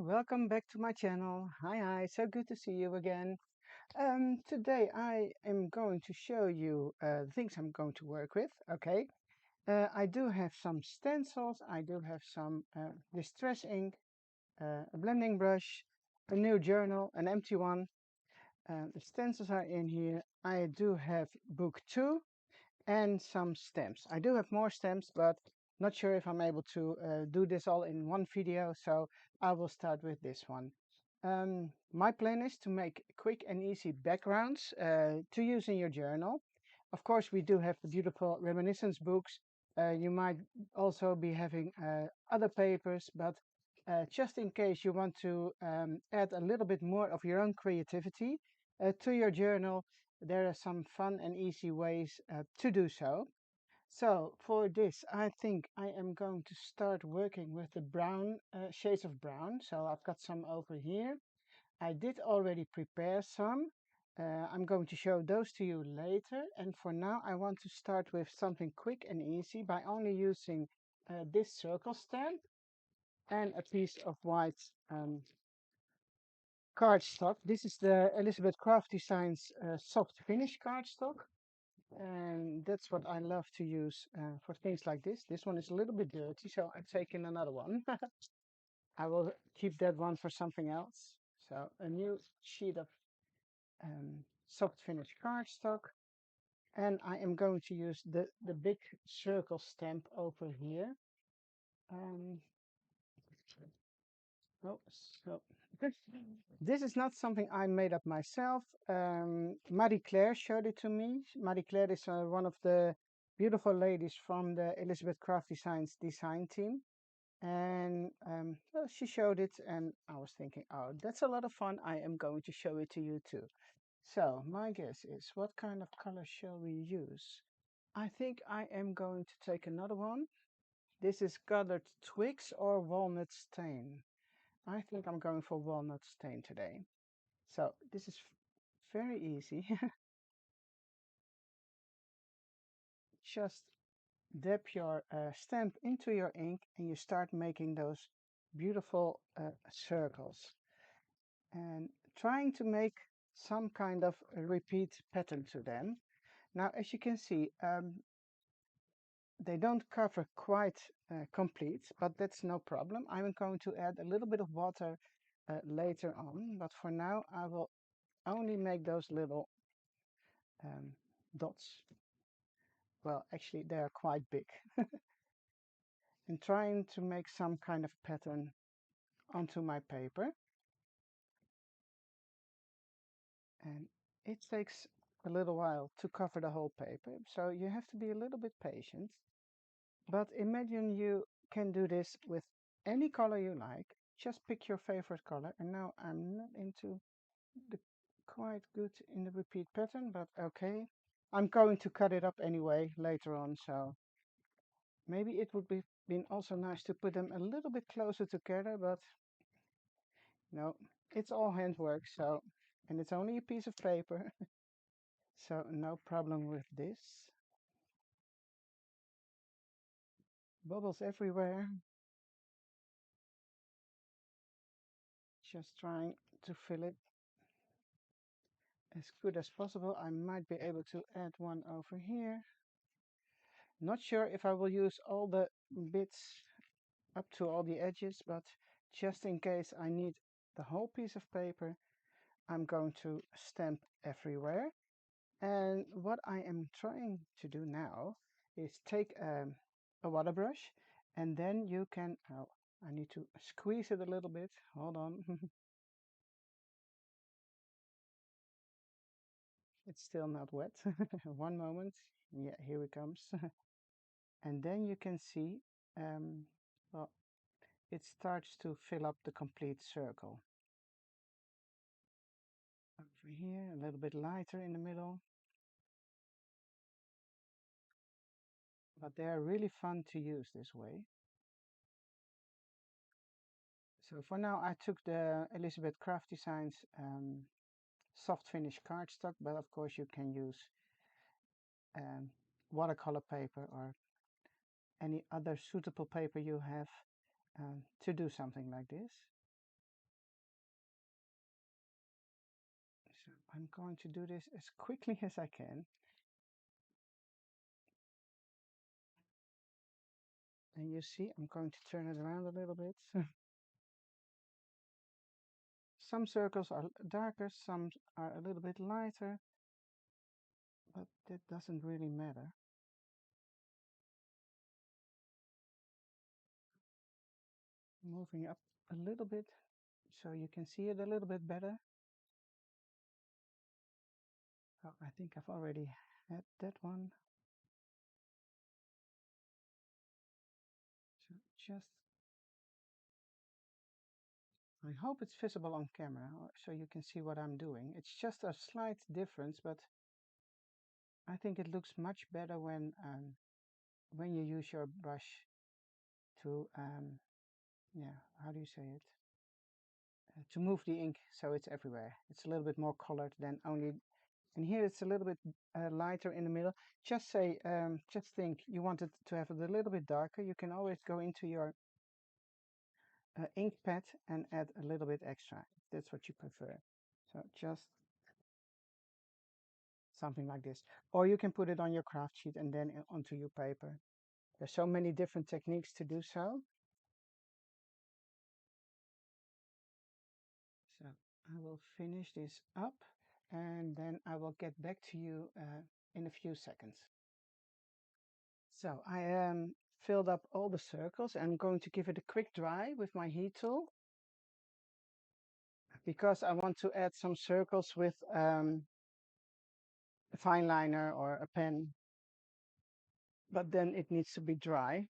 welcome back to my channel. Hi, so good to see you again. Today I am going to show you the things I'm going to work with. Okay, I do have some stencils, I do have some distress ink, a blending brush, a new journal, an empty one. The stencils are in here. I do have book 2 and some stamps. I do have more stamps, but not sure if I'm able to do this all in one video, so I will start with this one. My plan is to make quick and easy backgrounds to use in your journal. Of course, we do have the beautiful reminiscence books. You might also be having other papers, but just in case you want to add a little bit more of your own creativity to your journal, there are some fun and easy ways to do so. So for this, I think I am going to start working with the brown shades of brown. So I've got some over here. I did already prepare some. I'm going to show those to you later. And for now, I want to start with something quick and easy by only using this circle stamp and a piece of white cardstock. This is the Elizabeth Craft Designs soft finish cardstock. And that's what I love to use for things like this. This one is a little bit dirty, so I'm taking another one. I will keep that one for something else. So a new sheet of soft finish cardstock. And I am going to use the big circle stamp over here. Um, oh, so this is not something I made up myself. Marie Claire showed it to me. Marie Claire is one of the beautiful ladies from the Elizabeth Craft Designs design team. And well, she showed it, and I was thinking, oh, that's a lot of fun. I am going to show it to you too. So my guess is, what kind of color shall we use? I think I am going to take another one. This is colored twigs or walnut stain. I think I'm going for walnut stain today. So this is very easy. Just dip your stamp into your ink and you start making those beautiful circles. And trying to make some kind of a repeat pattern to them. Now, as you can see, they don't cover quite complete, but that's no problem. I'm going to add a little bit of water later on, but for now I will only make those little dots. Well, actually they are quite big. And trying to make some kind of pattern onto my paper. And it takes a little while to cover the whole paper, so you have to be a little bit patient. But imagine you can do this with any color you like. Just pick your favorite color. And now I'm not into the quite good in the repeat pattern, but okay. I'm going to cut it up anyway later on, so maybe it would be been also nice to put them a little bit closer together, but no, it's all handwork, so, and it's only a piece of paper, so no problem with this. Bubbles everywhere. Just trying to fill it as good as possible. I might be able to add one over here. Not sure if I will use all the bits up to all the edges, but just in case I need the whole piece of paper, I'm going to stamp everywhere. And what I am trying to do now is take a water brush, and then you can, oh, I need to squeeze it a little bit. Hold on. It's still not wet. One moment. Yeah, here it comes. And then you can see, well, it starts to fill up the complete circle. Over here, a little bit lighter in the middle. But they are really fun to use this way. So for now, I took the Elizabeth Craft Designs soft finish cardstock, but of course you can use um, watercolor paper or any other suitable paper you have to do something like this. I'm going to do this as quickly as I can. And you see, I'm going to turn it around a little bit. Some circles are darker, some are a little bit lighter, but that doesn't really matter. Moving up a little bit so you can see it a little bit better. Oh, I think I've already had that one. So just, I hope it's visible on camera so you can see what I'm doing. It's just a slight difference, but I think it looks much better when you use your brush to, yeah, how do you say it? To move the ink so it's everywhere. It's a little bit more colored than only, and here it's a little bit lighter in the middle. Just say, just think you want it to have it a little bit darker. You can always go into your ink pad and add a little bit extra. If that's what you prefer. So just something like this. Or you can put it on your craft sheet and then onto your paper. There's so many different techniques to do so. So I will finish this up and then I will get back to you in a few seconds. So I filled up all the circles. I'm going to give it a quick dry with my heat tool because I want to add some circles with a fine liner or a pen, but then it needs to be dry.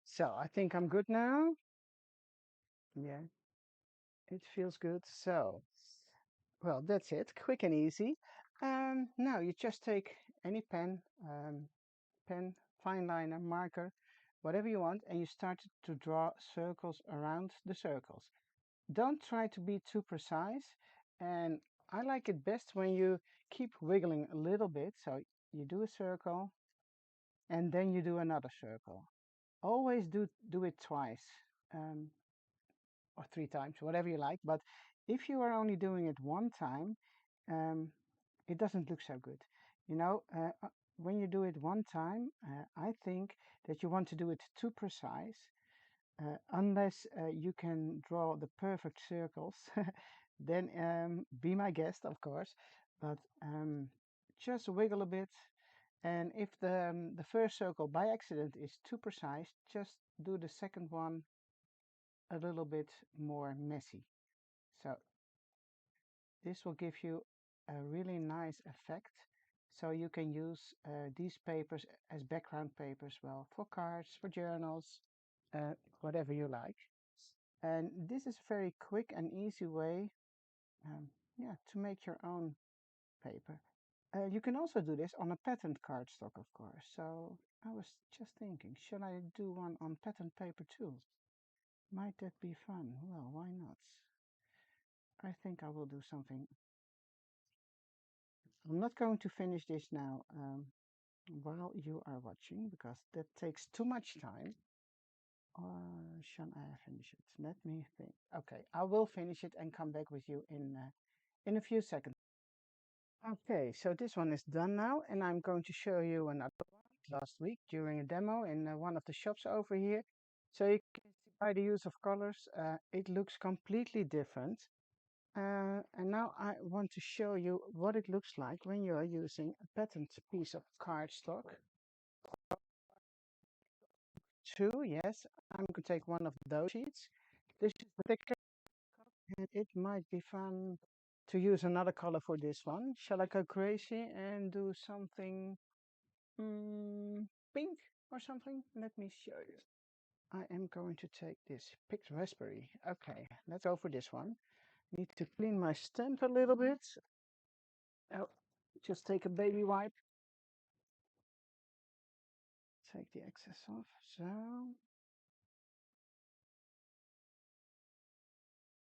So I think I'm good now. Yeah, it feels good. So, well, that's it. Quick and easy. Now you just take any pen, fine liner, marker, whatever you want, and you start to draw circles around the circles. Don't try to be too precise, and I like it best when you keep wiggling a little bit. So you do a circle, and then you do another circle. Always do it twice, or 3 times, whatever you like. But if you are only doing it one time, um, it doesn't look so good. You know, when you do it one time, I think that you want to do it too precise, unless you can draw the perfect circles. Then be my guest, of course. But just wiggle a bit. And if the first circle by accident is too precise, just do the second one a little bit more messy. So this will give you a really nice effect. So you can use these papers as background papers, well, for cards, for journals, whatever you like. And this is a very quick and easy way, yeah, to make your own paper. You can also do this on a patterned cardstock, of course. So I was just thinking, should I do one on patterned paper too? Might that be fun? Well, why not? I think I will do something. I'm not going to finish this now while you are watching because that takes too much time. Or shall I finish it? Let me think. Okay, I will finish it and come back with you in a few seconds. Okay, so this one is done now, and I'm going to show you another one last week during a demo in one of the shops over here. So you can see by the use of colors, it looks completely different. And now I want to show you what it looks like when you are using a patterned piece of cardstock. Two, yes, I'm going to take one of those sheets. This is the thicker, and it might be fun to use another color for this one. Shall I go crazy and do something pink or something? Let me show you. I am going to take this picked raspberry. Okay, let's go for this one. Need to clean my stamp a little bit. Oh, just take a baby wipe. Take the excess off. So,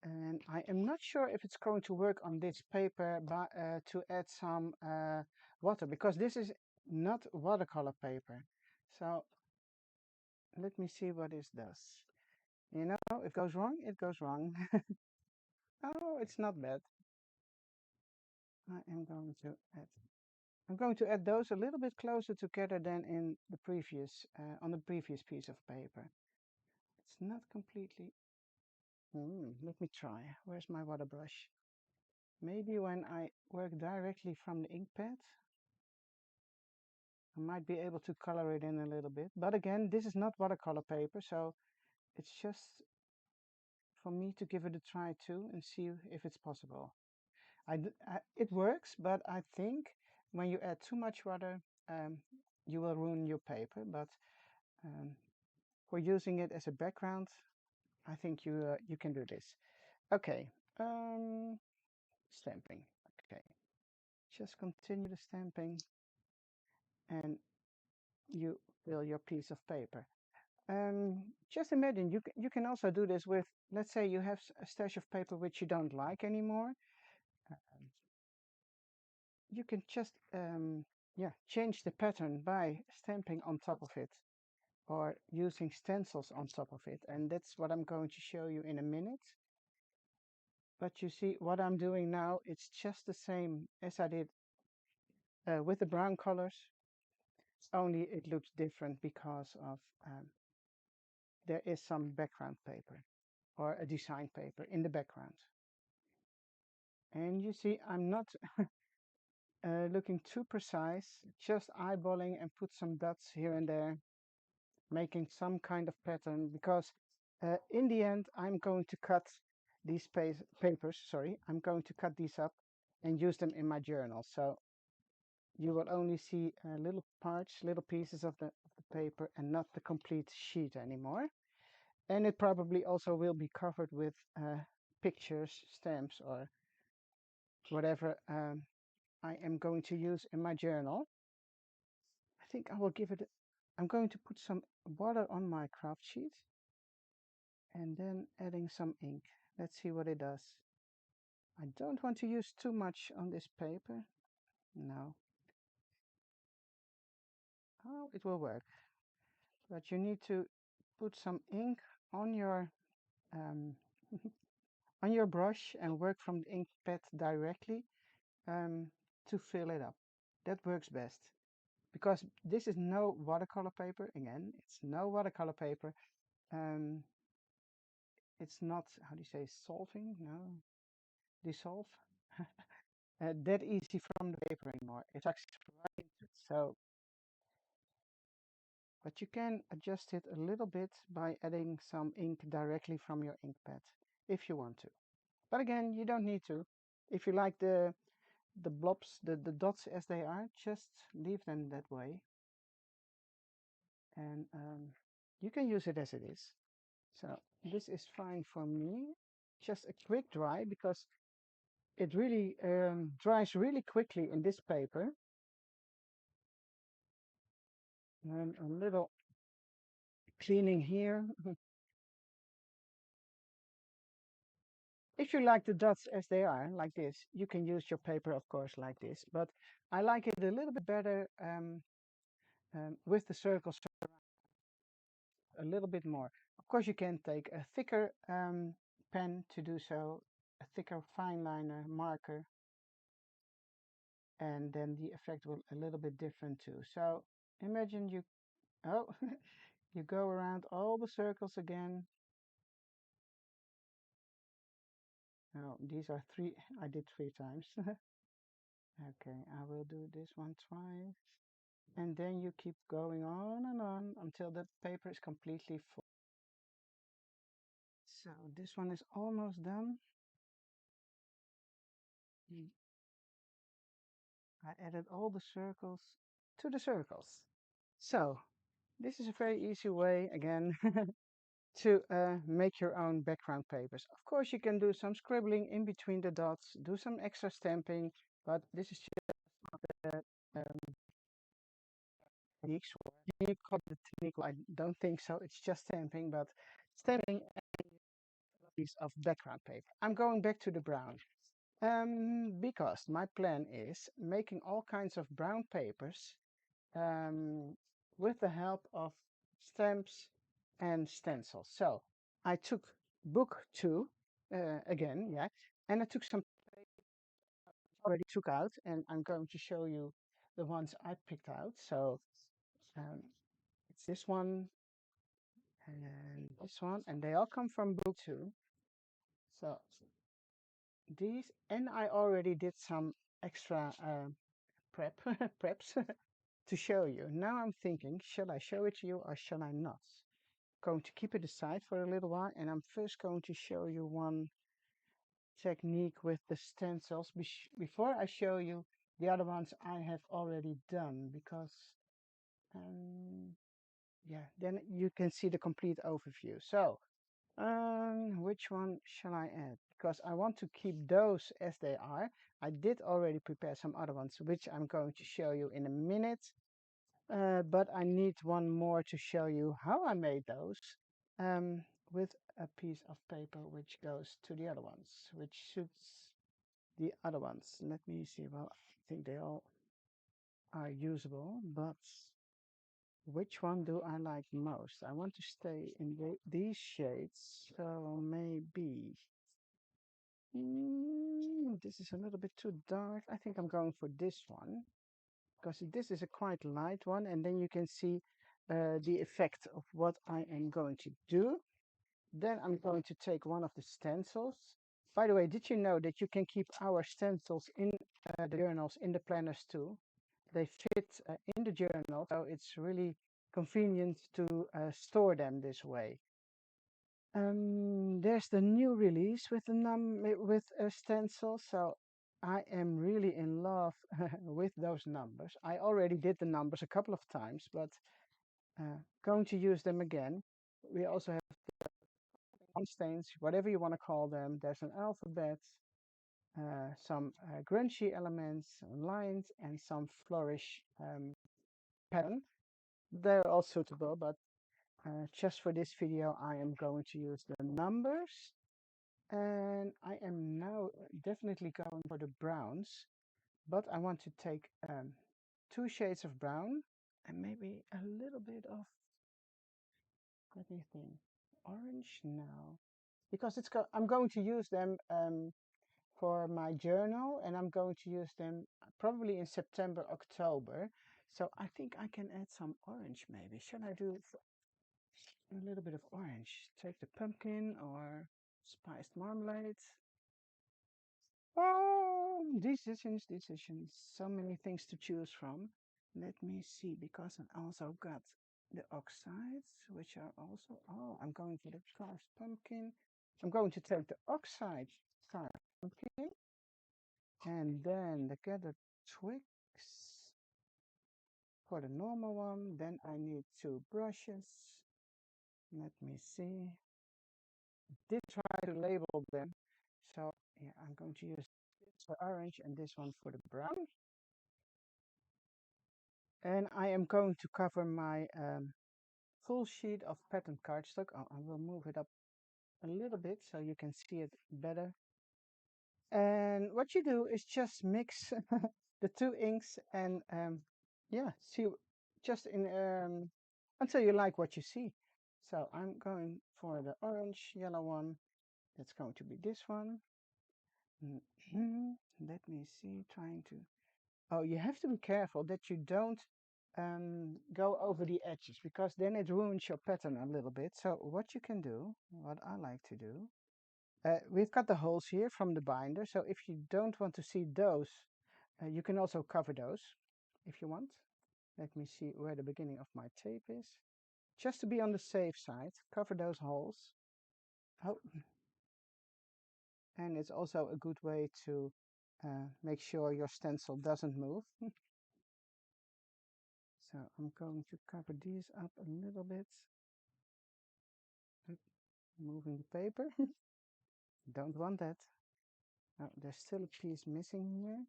and I am not sure if it's going to work on this paper, but to add some water, because this is not watercolor paper. So let me see what this does. You know, if it goes wrong, it goes wrong. Oh, it's not bad. I am going to add. I'm going to add those a little bit closer together than in the previous, on the previous piece of paper. It's not completely. Let me try. Where's my water brush? Maybe when I work directly from the ink pad, I might be able to color it in a little bit. But again, this is not watercolor paper, so it's just for me to give it a try too and see if it's possible. It works, but I think when you add too much water, um, you will ruin your paper. But um, for using it as a background, I think you can do this. Okay, um, stamping. Okay, just continue the stamping, and you fill your piece of paper. Just imagine you can also do this with, let's say you have a stash of paper which you don't like anymore. Um, you can just yeah, change the pattern by stamping on top of it or using stencils on top of it. And that's what I'm going to show you in a minute. But you see what I'm doing now, it's just the same as I did with the brown colors, only it looks different because of there is some background paper or a design paper in the background. And you see, I'm not looking too precise, just eyeballing and put some dots here and there, making some kind of pattern because in the end, I'm going to cut these papers, sorry, I'm going to cut these up and use them in my journal. So you will only see little parts, little pieces of the paper and not the complete sheet anymore. And it probably also will be covered with pictures, stamps, or whatever I am going to use in my journal. I think I will give it, I'm going to put some water on my craft sheet and then adding some ink. Let's see what it does. I don't want to use too much on this paper. No. Oh, it will work. But you need to put some ink on your um, on your brush and work from the ink pad directly to fill it up. That works best. Because this is no watercolor paper. Again, it's no watercolor paper. Um, it's not, how do you say, solving? No, dissolve. That easy from the paper anymore. It's actually right into it. So, but you can adjust it a little bit by adding some ink directly from your ink pad if you want to. But again, you don't need to. If you like the blobs, the dots as they are, just leave them that way. And you can use it as it is. So this is fine for me. Just a quick dry because it really dries really quickly in this paper. And a little cleaning here. If you like the dots as they are, like this, you can use your paper, of course, like this. But I like it a little bit better with the circles a little bit more. Of course, you can take a thicker pen to do so, a thicker fine liner marker, and then the effect will a little bit different too. So imagine you, oh, you go around all the circles again. Oh, these are three, I did 3 times. Okay, I will do this one twice. And then you keep going on and on until the paper is completely full. So this one is almost done. I added all the circles to the circles. So this is a very easy way, again, to make your own background papers. Of course, you can do some scribbling in between the dots, do some extra stamping, but this is just the techniques. Can you call it technique? I don't think so. It's just stamping, but stamping piece of background paper. I'm going back to the brown. Because my plan is making all kinds of brown papers with the help of stamps and stencils. So I took book two again, yeah, and I took some already took out, and I'm going to show you the ones I picked out. So um, it's this one and this one, and they all come from book two. So these, and I already did some extra preps to show you. Now I'm thinking, shall I show it to you or shall I not? Going to keep it aside for a little while, and I'm first going to show you one technique with the stencils before I show you the other ones I have already done, because um, yeah, then you can see the complete overview. So which one shall I add? Because I want to keep those as they are. I did already prepare some other ones, which I'm going to show you in a minute. But I need one more to show you how I made those um, with a piece of paper which goes to the other ones, which suits the other ones. Let me see. Well, I think they all are usable, but which one do I like most? I want to stay in these shades, so maybe this is a little bit too dark. I think I'm going for this one, because this is a quite light one, and then you can see the effect of what I am going to do. Then I'm going to take one of the stencils. By the way, did you know that you can keep our stencils in the journals, in the planners too? They fit in the journal, so it's really convenient to store them this way. There's the new release with with a stencil, so I am really in love with those numbers. I already did the numbers a couple of times, but going to use them again. We also have stains, whatever you want to call them. There's an alphabet, some grungy elements, lines, and some flourish pattern. They're all suitable, but just for this video, I am going to use the numbers. And I am now definitely going for the browns, but I want to take two shades of brown and maybe a little bit of, let me think, orange now, because I'm going to use them for my journal, and I'm going to use them probably in September, October. So I think I can add some orange maybe. Should I do a little bit of orange? Take the pumpkin or spiced marmalade. Oh, decisions. So many things to choose from. Let me see, because I also got the oxides, which are also, oh, I'm going for the carved pumpkin. I'm going to take the oxide carved pumpkin, and then the gathered twigs for the normal one. Then I need two brushes. Let me see. Did try to label them. So yeah, I'm going to use this for orange and this one for the brown. And I am going to cover my full sheet of pattern cardstock. I will move it up a little bit so you can see it better. And what you do is just mix the two inks and yeah, see just in until you like what you see. So I'm going for the orange yellow one. That's going to be this one. Let me see, trying to. Oh, you have to be careful that you don't go over the edges, because then it ruins your pattern a little bit. So what you can do, what I like to do, we've got the holes here from the binder. So if you don't want to see those, you can also cover those if you want. Let me see where the beginning of my tape is. Just to be on the safe side, cover those holes. Oh, and it's also a good way to make sure your stencil doesn't move. So I'm going to cover these up a little bit. Moving the paper. Don't want that. Oh, there's still a piece missing here.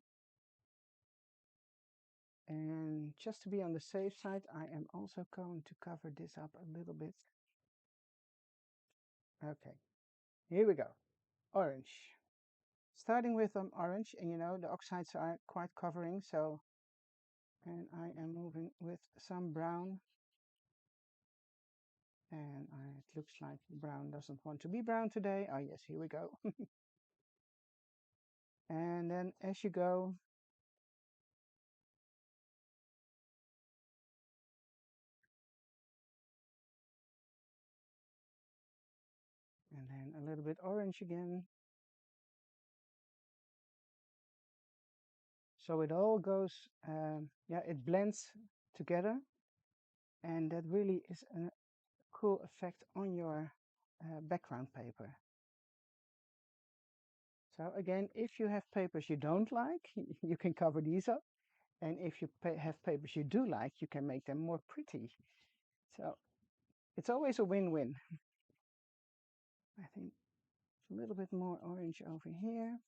And just to be on the safe side, I am also going to cover this up a little bit. Okay, here we go. Orange. Starting with orange, and you know the oxides are quite covering, so, and I am moving with some brown. And it looks like brown doesn't want to be brown today. Oh yes, here we go. And then as you go, and then a little bit orange again. So it all goes, yeah, it blends together, and that really is a cool effect on your background paper. So again, if you have papers you don't like, you can cover these up. And if you have papers you do like, you can make them more pretty. So it's always a win-win. I think a little bit more orange over here.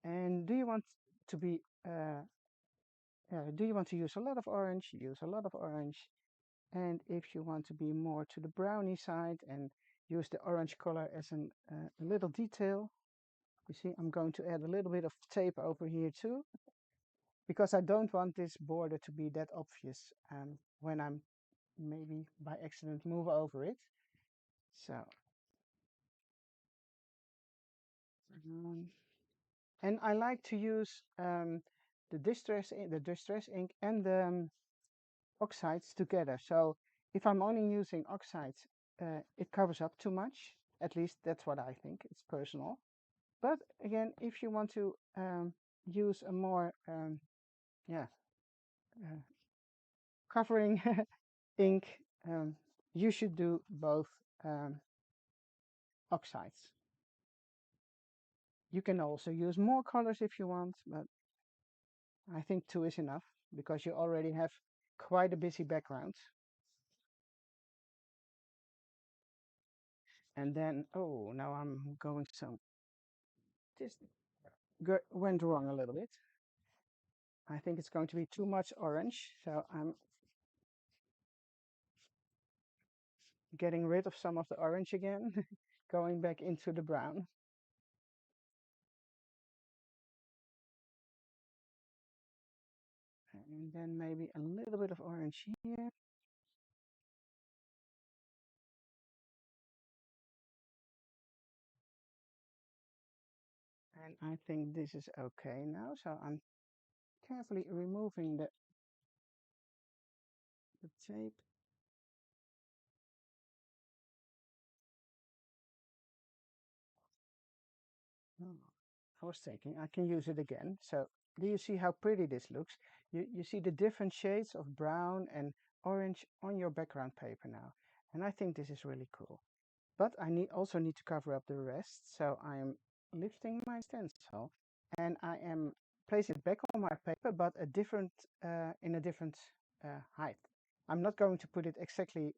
And do you want to be, do you want to use a lot of orange? Use a lot of orange. And if you want to be more to the brownie side and use the orange color as a little detail, you see, I'm going to add a little bit of tape over here too, because I don't want this border to be that obvious when I'm maybe by accident move over it. So, um, and I like to use the distress ink and the oxides together. So if I'm only using oxides, it covers up too much. At least that's what I think. It's personal. But again, if you want to use a more yeah uh, covering ink, you should do both oxides. You can also use more colors if you want, but I think two is enough because you already have quite a busy background. And then, oh, now I'm going some, this went wrong a little bit. I think it's going to be too much orange, so I'm getting rid of some of the orange again, going back into the brown. And then maybe a little bit of orange here. And I think this is okay now, so I'm carefully removing the tape. Oh, I was thinking I can use it again. So do you see how pretty this looks? You see the different shades of brown and orange on your background paper now. And I think this is really cool. But I also need to cover up the rest. So I am lifting my stencil and I am placing it back on my paper, but in a different height. I'm not going to put it exactly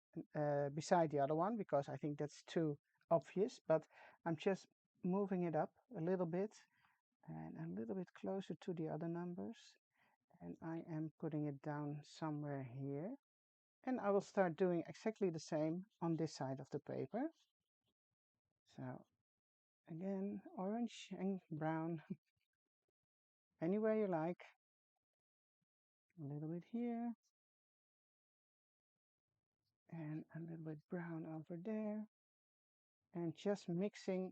beside the other one because I think that's too obvious, but I'm just moving it up a little bit and a little bit closer to the other numbers. And I am putting it down somewhere here. And I will start doing exactly the same on this side of the paper. So again, orange and brown, anywhere you like. A little bit here. And a little bit brown over there. And just mixing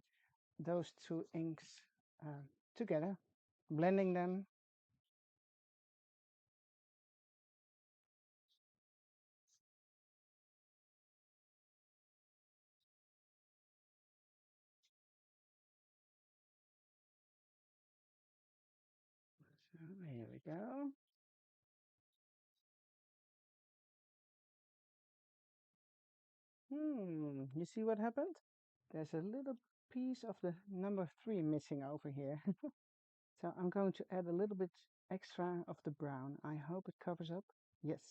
those two inks together, blending them. So here we go. You see what happened? There's a little piece of the number 3 missing over here. So I'm going to add a little bit extra of the brown. I hope it covers up. Yes,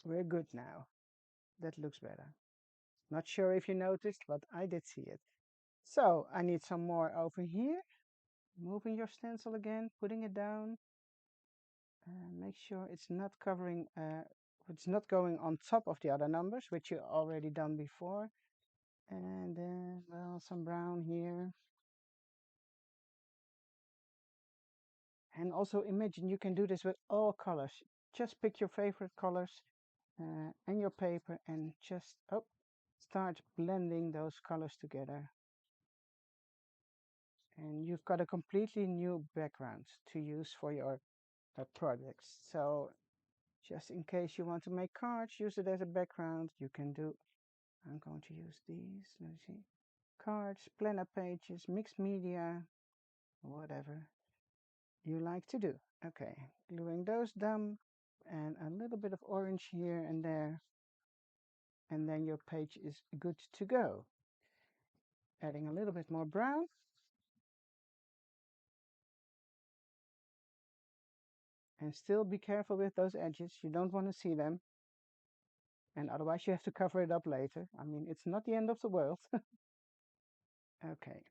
we're good now. That looks better. Not sure if you noticed, but I did see it. So I need some more over here. Moving your stencil again, putting it down. Make sure it's not covering, it's not going on top of the other numbers, which you already done before. And then, well, some brown here. And also imagine you can do this with all colors. just pick your favorite colors and your paper and just start blending those colors together. And you've got a completely new background to use for your projects. So just in case you want to make cards, use it as a background. You can do, I'm going to use these, let's see, cards, planner pages, mixed media, whatever you like to do. Okay, gluing those down and a little bit of orange here and there. And then your page is good to go. Adding a little bit more brown. And still be careful with those edges. You don't want to see them. And otherwise you have to cover it up later. I mean, it's not the end of the world. Okay.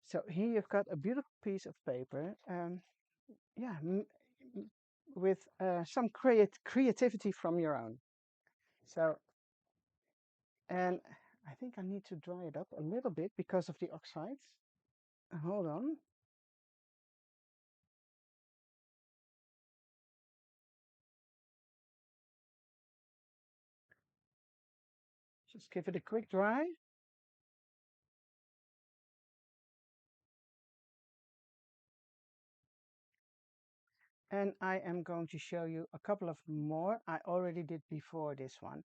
So here you've got a beautiful piece of paper. Yeah, with some creativity from your own. So, and I think I need to dry it up a little bit because of the oxides. Hold on. Just give it a quick dry. And I am going to show you a couple of more I already did before this one.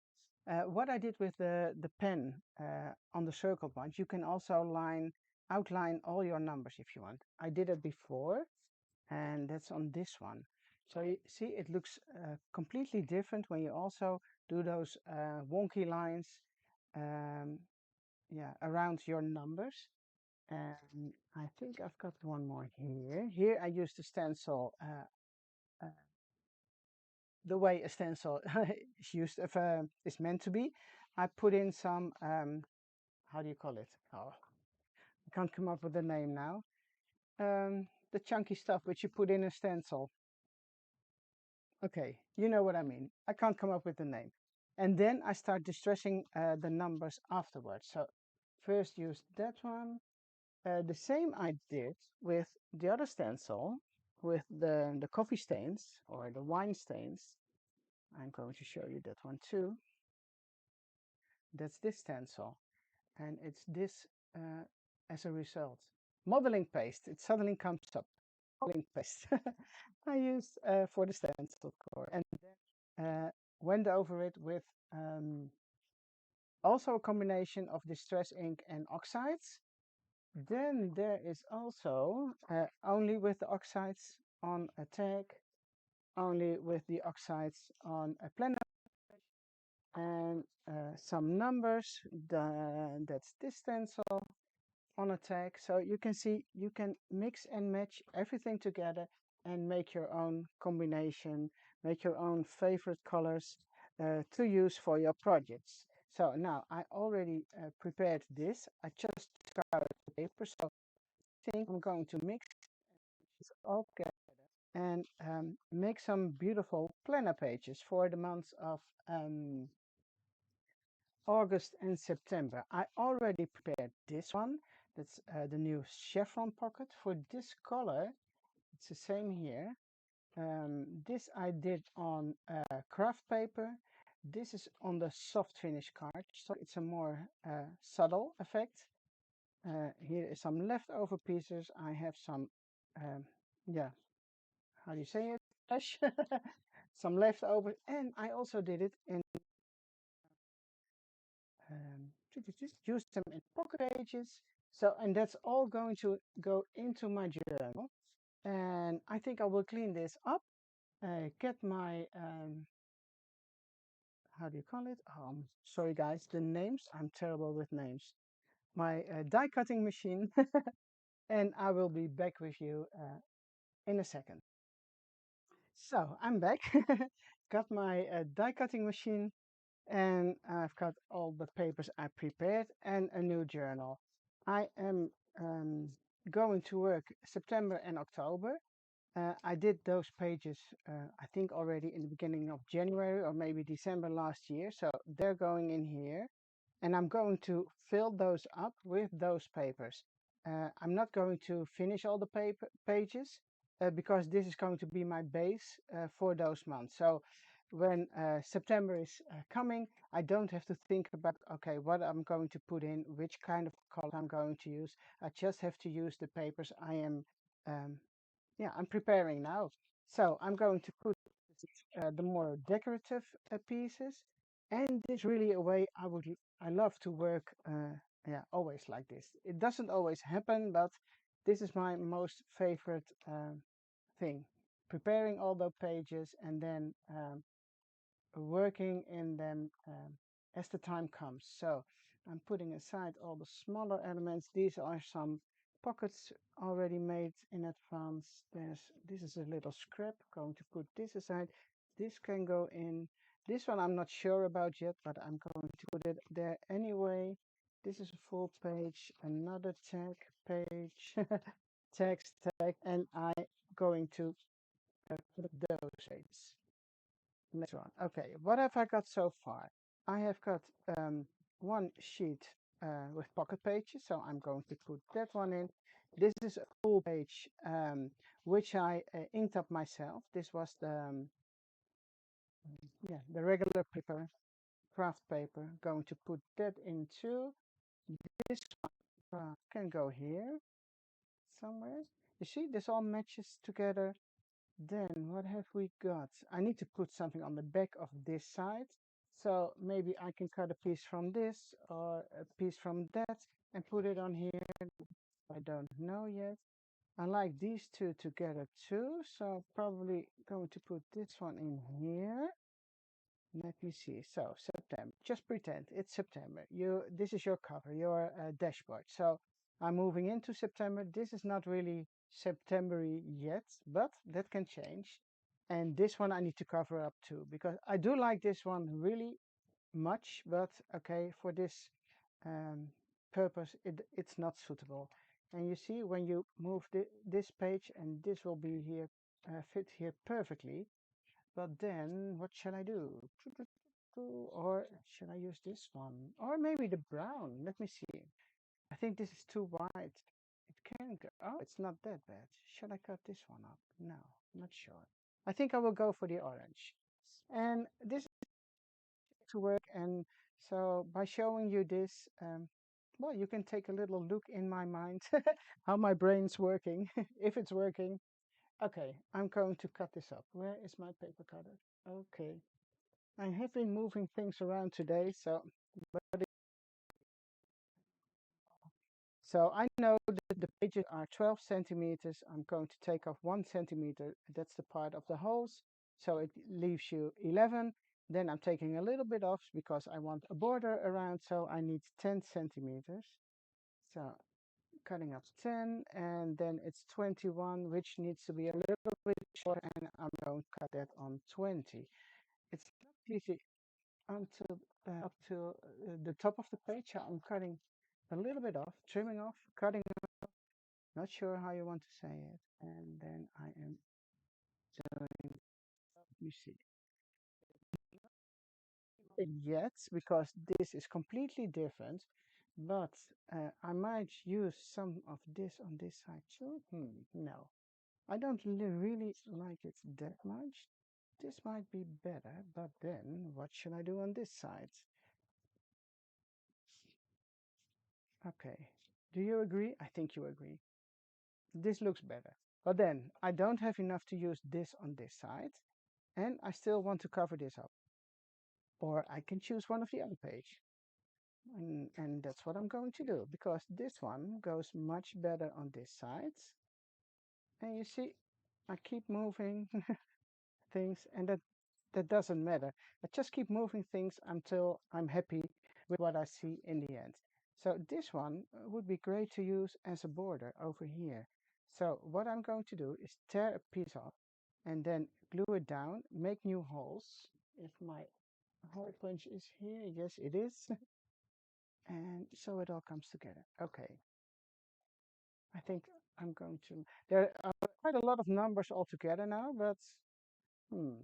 What I did with the pen on the circled ones, you can also outline all your numbers if you want. I did it before, and that's on this one. So you see, it looks completely different when you also do those wonky lines yeah, around your numbers. And I think I've got one more here. Here I used the stencil uh, the way a stencil is used if is meant to be. I put in some how do you call it? Oh, I can't come up with the name now. The chunky stuff which you put in a stencil. Okay, you know what I mean. I can't come up with the name. And then I start distressing the numbers afterwards. So first use that one. The same I did with the other stencil, with the coffee stains or the wine stains. I'm going to show you that one too. That's this stencil. And it's this as a result. Modeling paste, it suddenly comes up. Modeling paste I used for the stencil core. And then went over it with also a combination of distress ink and oxides. Then there is also only with the oxides on a tag, only with the oxides on a planner, and some numbers. That's this stencil on a tag. So you can see you can mix and match everything together and make your own combination, make your own favorite colors to use for your projects. So now I already prepared this. I just took out the paper. So I think I'm going to mix this all together and make some beautiful planner pages for the months of August and September. I already prepared this one. That's the new chevron pocket for this color. It's the same here. This I did on craft paper. This is on the soft finish card, so it's a more subtle effect. Here is some leftover pieces. I have some, yeah, how do you say it? Flesh. Some leftover, and I also did it in use them in pocket pages. So, and that's all going to go into my journal. And I think I will clean this up, get my, how do you call it? Sorry guys, the names, I'm terrible with names. My die cutting machine, and I will be back with you in a second. So I'm back, got my die cutting machine, and I've got all the papers I prepared and a new journal. I am going to work September and October. I did those pages, I think already in the beginning of January or maybe December last year. So they're going in here, and I'm going to fill those up with those papers. I'm not going to finish all the pages. because this is going to be my base for those months. So when September is coming, I don't have to think about, okay, what I'm going to put in, which kind of color I'm going to use. I just have to use the papers I am, um, yeah, I'm preparing now. So I'm going to put the more decorative pieces. And this really a way I love to work, yeah, always like this. It doesn't always happen, but this is my most favorite thing. Preparing all the pages and then working in them as the time comes. So I'm putting aside all the smaller elements. These are some pockets already made in advance. This is a little scrap. Going to put this aside. This can go in. This one I'm not sure about yet, but I'm going to put it there anyway. This is a full page, another tag page, text tag, and I'm going to put those shades later on. Okay, what have I got so far? I have got one sheet with pocket pages, so I'm going to put that one in. This is a full page which I inked up myself. This was the regular paper, craft paper. Going to put that into this one. Can go here somewhere. You see, this all matches together. Then what have we got? I need to put something on the back of this side. So maybe I can cut a piece from this or a piece from that and put it on here. I don't know yet. I like these two together too. So probably going to put this one in here. Let me see. So September. Just pretend it's September. This is your cover, your dashboard. So I'm moving into September. This is not really Septembery yet, but that can change. And this one I need to cover up too because I do like this one really much, but okay, for this um, purpose, it's not suitable. And you see, when you move this page, and this will be here, fit here perfectly. But then, what shall I do? Or should I use this one? Or maybe the brown. Let me see. I think this is too white. It can go. Oh, it's not that bad. Should I cut this one up? No, not sure. I think I will go for the orange. And this is to work. And so by showing you this, well, you can take a little look in my mind, how my brain's working, if it's working. Okay, I'm going to cut this up. Where is my paper cutter? Okay. I have been moving things around today, so I know that the pages are 12 centimeters. I'm going to take off 1 centimeter. That's the part of the holes. So it leaves you 11. Then I'm taking a little bit off because I want a border around. So I need 10 centimeters. So cutting up 10 and then it's 21, which needs to be a little bit short. And I'm going to cut that on 20. It's not easy until up to the top of the page. I'm cutting a little bit off, trimming off, cutting off, not sure how you want to say it. And then I am doing, you see, yet because this is completely different, but I might use some of this on this side too. No, I don't really like it that much. This might be better, but then what should I do on this side? Okay. Do you agree? I think you agree. This looks better. But then I don't have enough to use this on this side, and I still want to cover this up. Or I can choose one of the other page. And that's what I'm going to do, because this one goes much better on this side. And you see, I keep moving things, and that doesn't matter. I just keep moving things until I'm happy with what I see in the end. So this one would be great to use as a border over here. So what I'm going to do is tear a piece off and then glue it down, make new holes. If my hole punch is here, yes it is. And so it all comes together. Okay, I think I'm going to, there are quite a lot of numbers altogether now, but Hmm.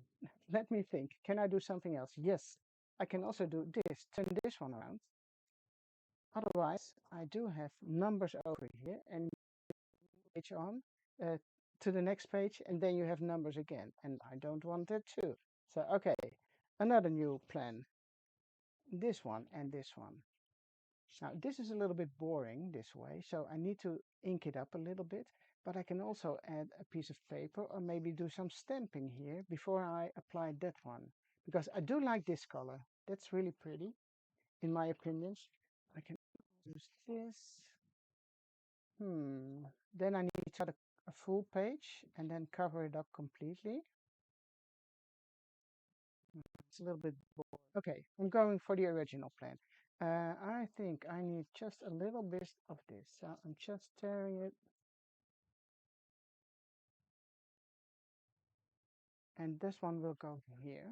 Let me think. Can I do something else? Yes, I can also do this. Turn this one around. Otherwise, I do have numbers over here and page on. Uh, to the next page, and then you have numbers again, and I don't want that too. So, okay, another new plan, this one and this one. Now, this is a little bit boring this way, so I need to ink it up a little bit, but I can also add a piece of paper or maybe do some stamping here before I apply that one, because I do like this color. That's really pretty, in my opinion. I can use this. Then I need to cut a full page and then cover it up completely. It's a little bit boring. Okay, I'm going for the original plan. I think I need just a little bit of this. So I'm just tearing it. And this one will go here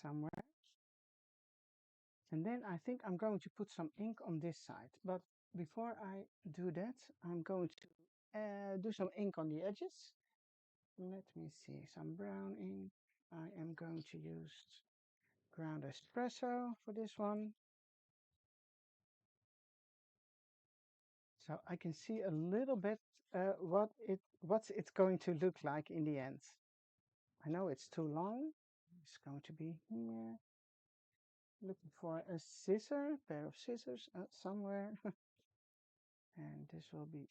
somewhere. And then I think I'm going to put some ink on this side. But before I do that, I'm going to do some ink on the edges. Let me see, some brown ink. I am going to use ground espresso for this one. So I can see a little bit what's it's going to look like in the end. I know it's too long. It's going to be here. Looking for a pair of scissors somewhere. And this will be,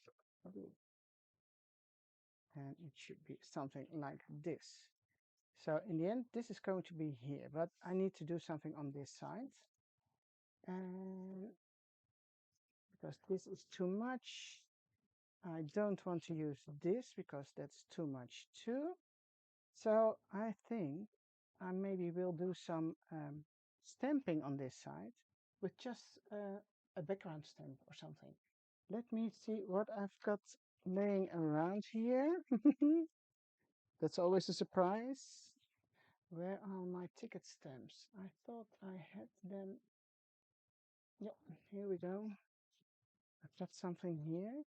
and it should be something like this. So in the end, this is going to be here, but I need to do something on this side. And because this is too much, I don't want to use this because that's too much too. So I think I maybe will do some stamping on this side with just a background stamp or something. Let me see what I've got laying around here. That's always a surprise. Where are my ticket stamps? I thought I had them. Yep, here we go. I've got something here.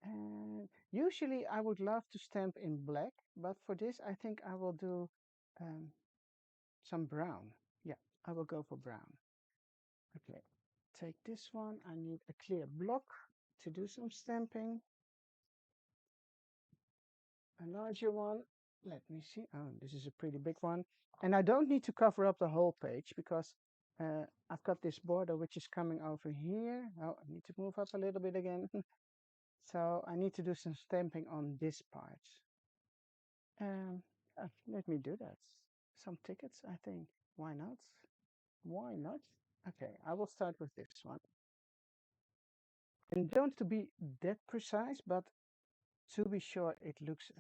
And usually I would love to stamp in black, but for this I think I will do um, some brown. Yeah, I will go for brown. Okay, take this one. I need a clear block to do some stamping. A larger one. Let me see. Oh, this is a pretty big one. And I don't need to cover up the whole page because I've got this border which is coming over here. Oh, I need to move up a little bit again. So I need to do some stamping on this part. Let me do that. Some tickets, I think. Why not? Why not? Okay, I will start with this one. And don't to be that precise, but to be sure it looks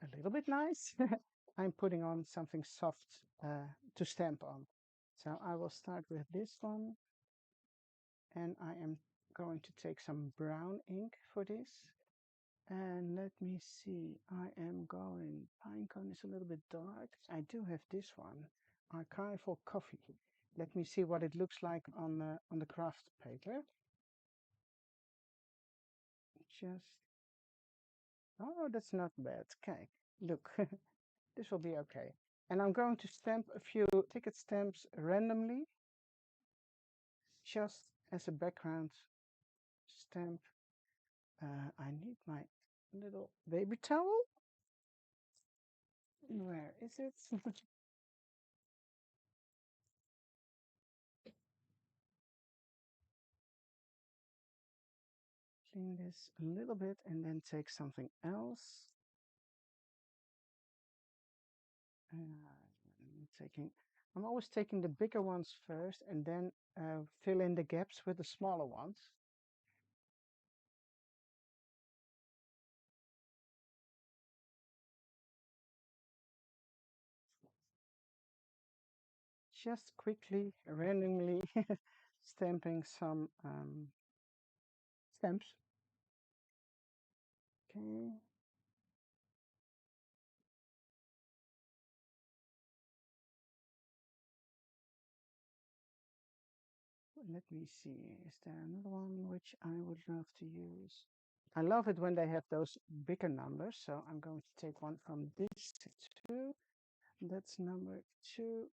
a little bit nice. I'm putting on something soft to stamp on. So I will start with this one. And I am going to take some brown ink for this. And let me see, I am going, pinecone is a little bit dark. I do have this one, Archival Coffee. Let me see what it looks like on the craft paper. Just, oh, that's not bad. Okay, look, this will be okay. And I'm going to stamp a few ticket stamps randomly, just as a background stamp. I need my little baby towel. Where is it? Clean this a little bit and then take something else. I'm always taking the bigger ones first and then fill in the gaps with the smaller ones. Just quickly, randomly stamping some stamps. Okay. Let me see. Is there another one which I would love to use? I love it when they have those bigger numbers. So I'm going to take one from this too. That's number 2.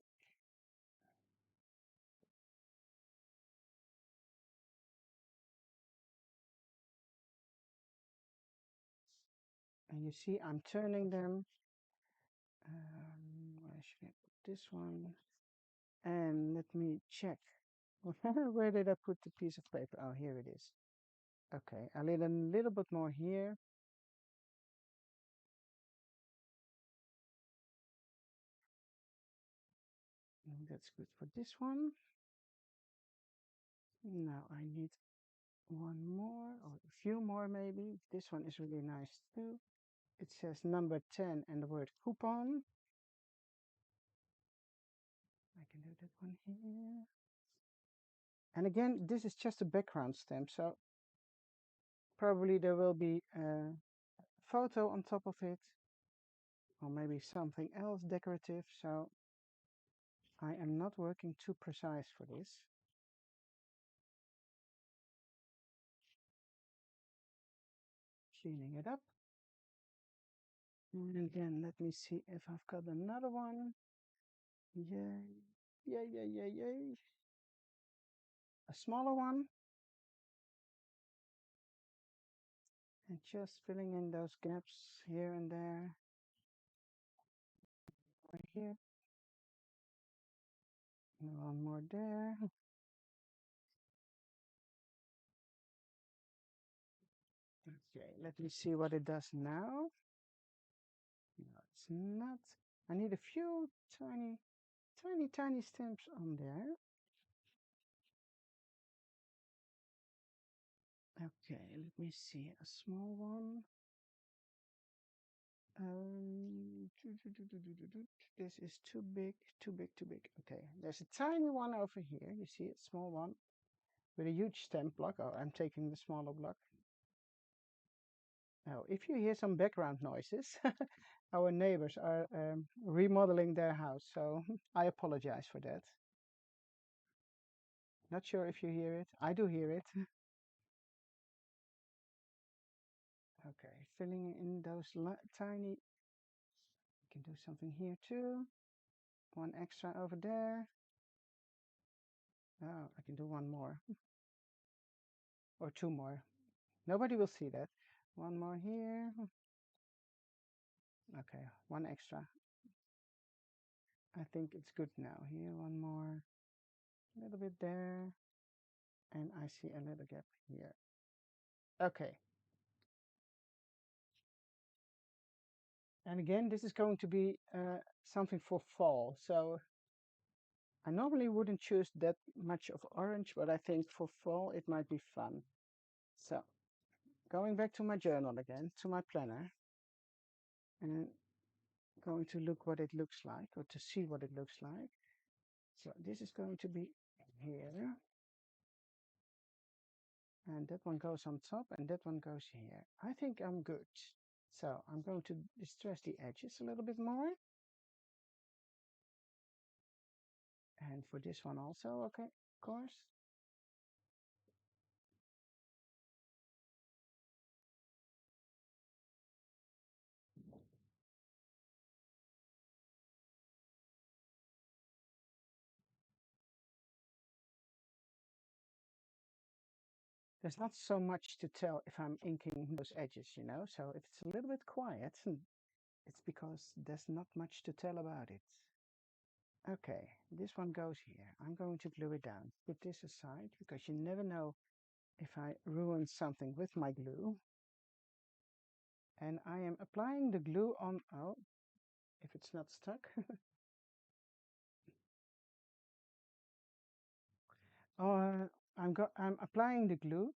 And you see I'm turning them. Where should I put this one? And let me check. Where did I put the piece of paper? Oh, here it is. Okay, I need a little bit more here. And that's good for this one. Now I need one more or a few more maybe. This one is really nice too. It says number 10 and the word coupon. I can do that one here. And again, this is just a background stamp, so probably there will be a photo on top of it, or maybe something else decorative, so I am not working too precise for this. Cleaning it up. And again, let me see if I've got another one. Yay, yay, yay, yay, yay. A smaller one. And just filling in those gaps here and there. Right here. And one more there. Okay, let me see what it does now. No, it's not. I need a few tiny, tiny, tiny stamps on there. Okay, let me see. A small one. This is too big, too big, too big. Okay, there's a tiny one over here. You see it, small one, with a huge stamp block. Oh, I'm taking the smaller block. Now, if you hear some background noises, our neighbors are remodeling their house, so I apologize for that. Not sure if you hear it. I do hear it. Okay, filling in those tiny. You can do something here too. One extra over there. Oh, I can do one more. Or two more. Nobody will see that. One more here. Okay, one extra. I think it's good now. Here, one more. A little bit there. And I see a little gap here. Okay. And again, this is going to be something for fall. So I normally wouldn't choose that much of orange, but I think for fall it might be fun. So going back to my journal again, to my planner, and going to look what it looks like, or to see what it looks like. So this is going to be here. And that one goes on top, and that one goes here. I think I'm good. So I'm going to distress the edges a little bit more. And for this one also, okay, of course. There's not so much to tell if I'm inking those edges, you know. So if it's a little bit quiet, it's because there's not much to tell about it. Okay, this one goes here. I'm going to glue it down. Put this aside because you never know if I ruin something with my glue. And I am applying the glue on, oh, if it's not stuck. I'm applying the glue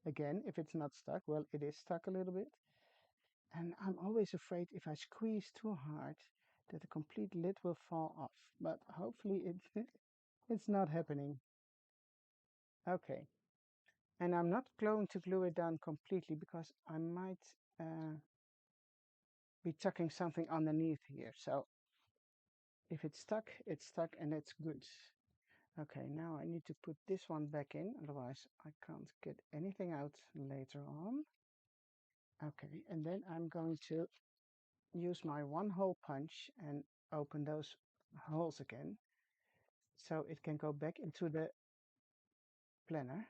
again. If it's not stuck, well, it is stuck a little bit. And I'm always afraid if I squeeze too hard that the complete lid will fall off. But hopefully it's not happening. Okay. And I'm not going to glue it down completely because I might be tucking something underneath here. So if it's stuck and it's good. Okay, now I need to put this one back in, otherwise I can't get anything out later on. Okay, and then I'm going to use my one hole punch and open those holes again so it can go back into the planner.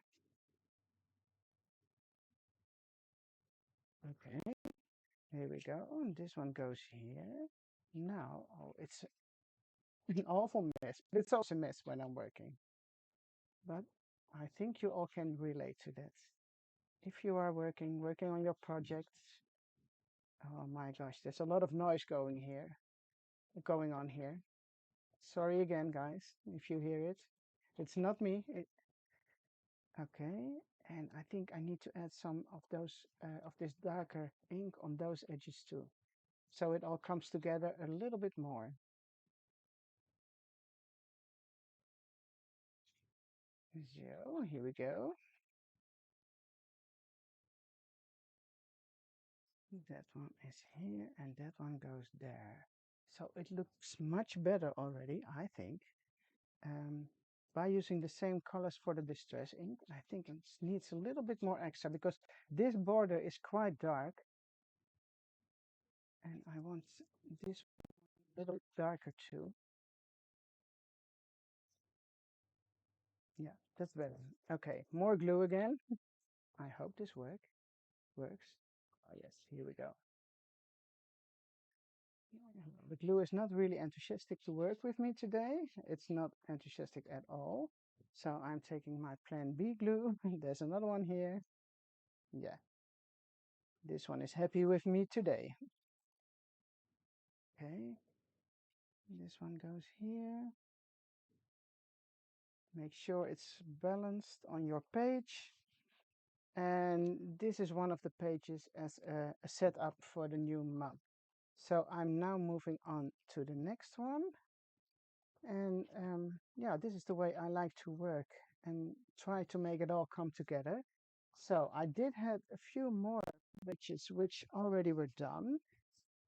Okay, Here we go. And this one goes here. Now, oh, it's an awful mess. It's also a mess when I'm working. But I think you all can relate to that. If you are working on your projects, oh my gosh, there's a lot of noise going on here. Sorry again, guys, if you hear it. It's not me. Okay, and I think I need to add some of of this darker ink on those edges too, so it all comes together a little bit more. So here we go. That one is here and that one goes there. So it looks much better already, I think. Um, by using the same colors for the distress ink, I think it needs a little bit more extra because this border is quite dark and I want this a little darker too. Yeah, that's better. Okay, more glue again. I hope this works. Oh yes, here we go. The glue is not really enthusiastic to work with me today. It's not enthusiastic at all. So I'm taking my Plan B glue. There's another one here. Yeah, this one is happy with me today. Okay, this one goes here. Make sure it's balanced on your page. And this is one of the pages as a setup for the new month. So I'm now moving on to the next one. And yeah, this is the way I like to work and try to make it all come together. So I did have a few more pages which already were done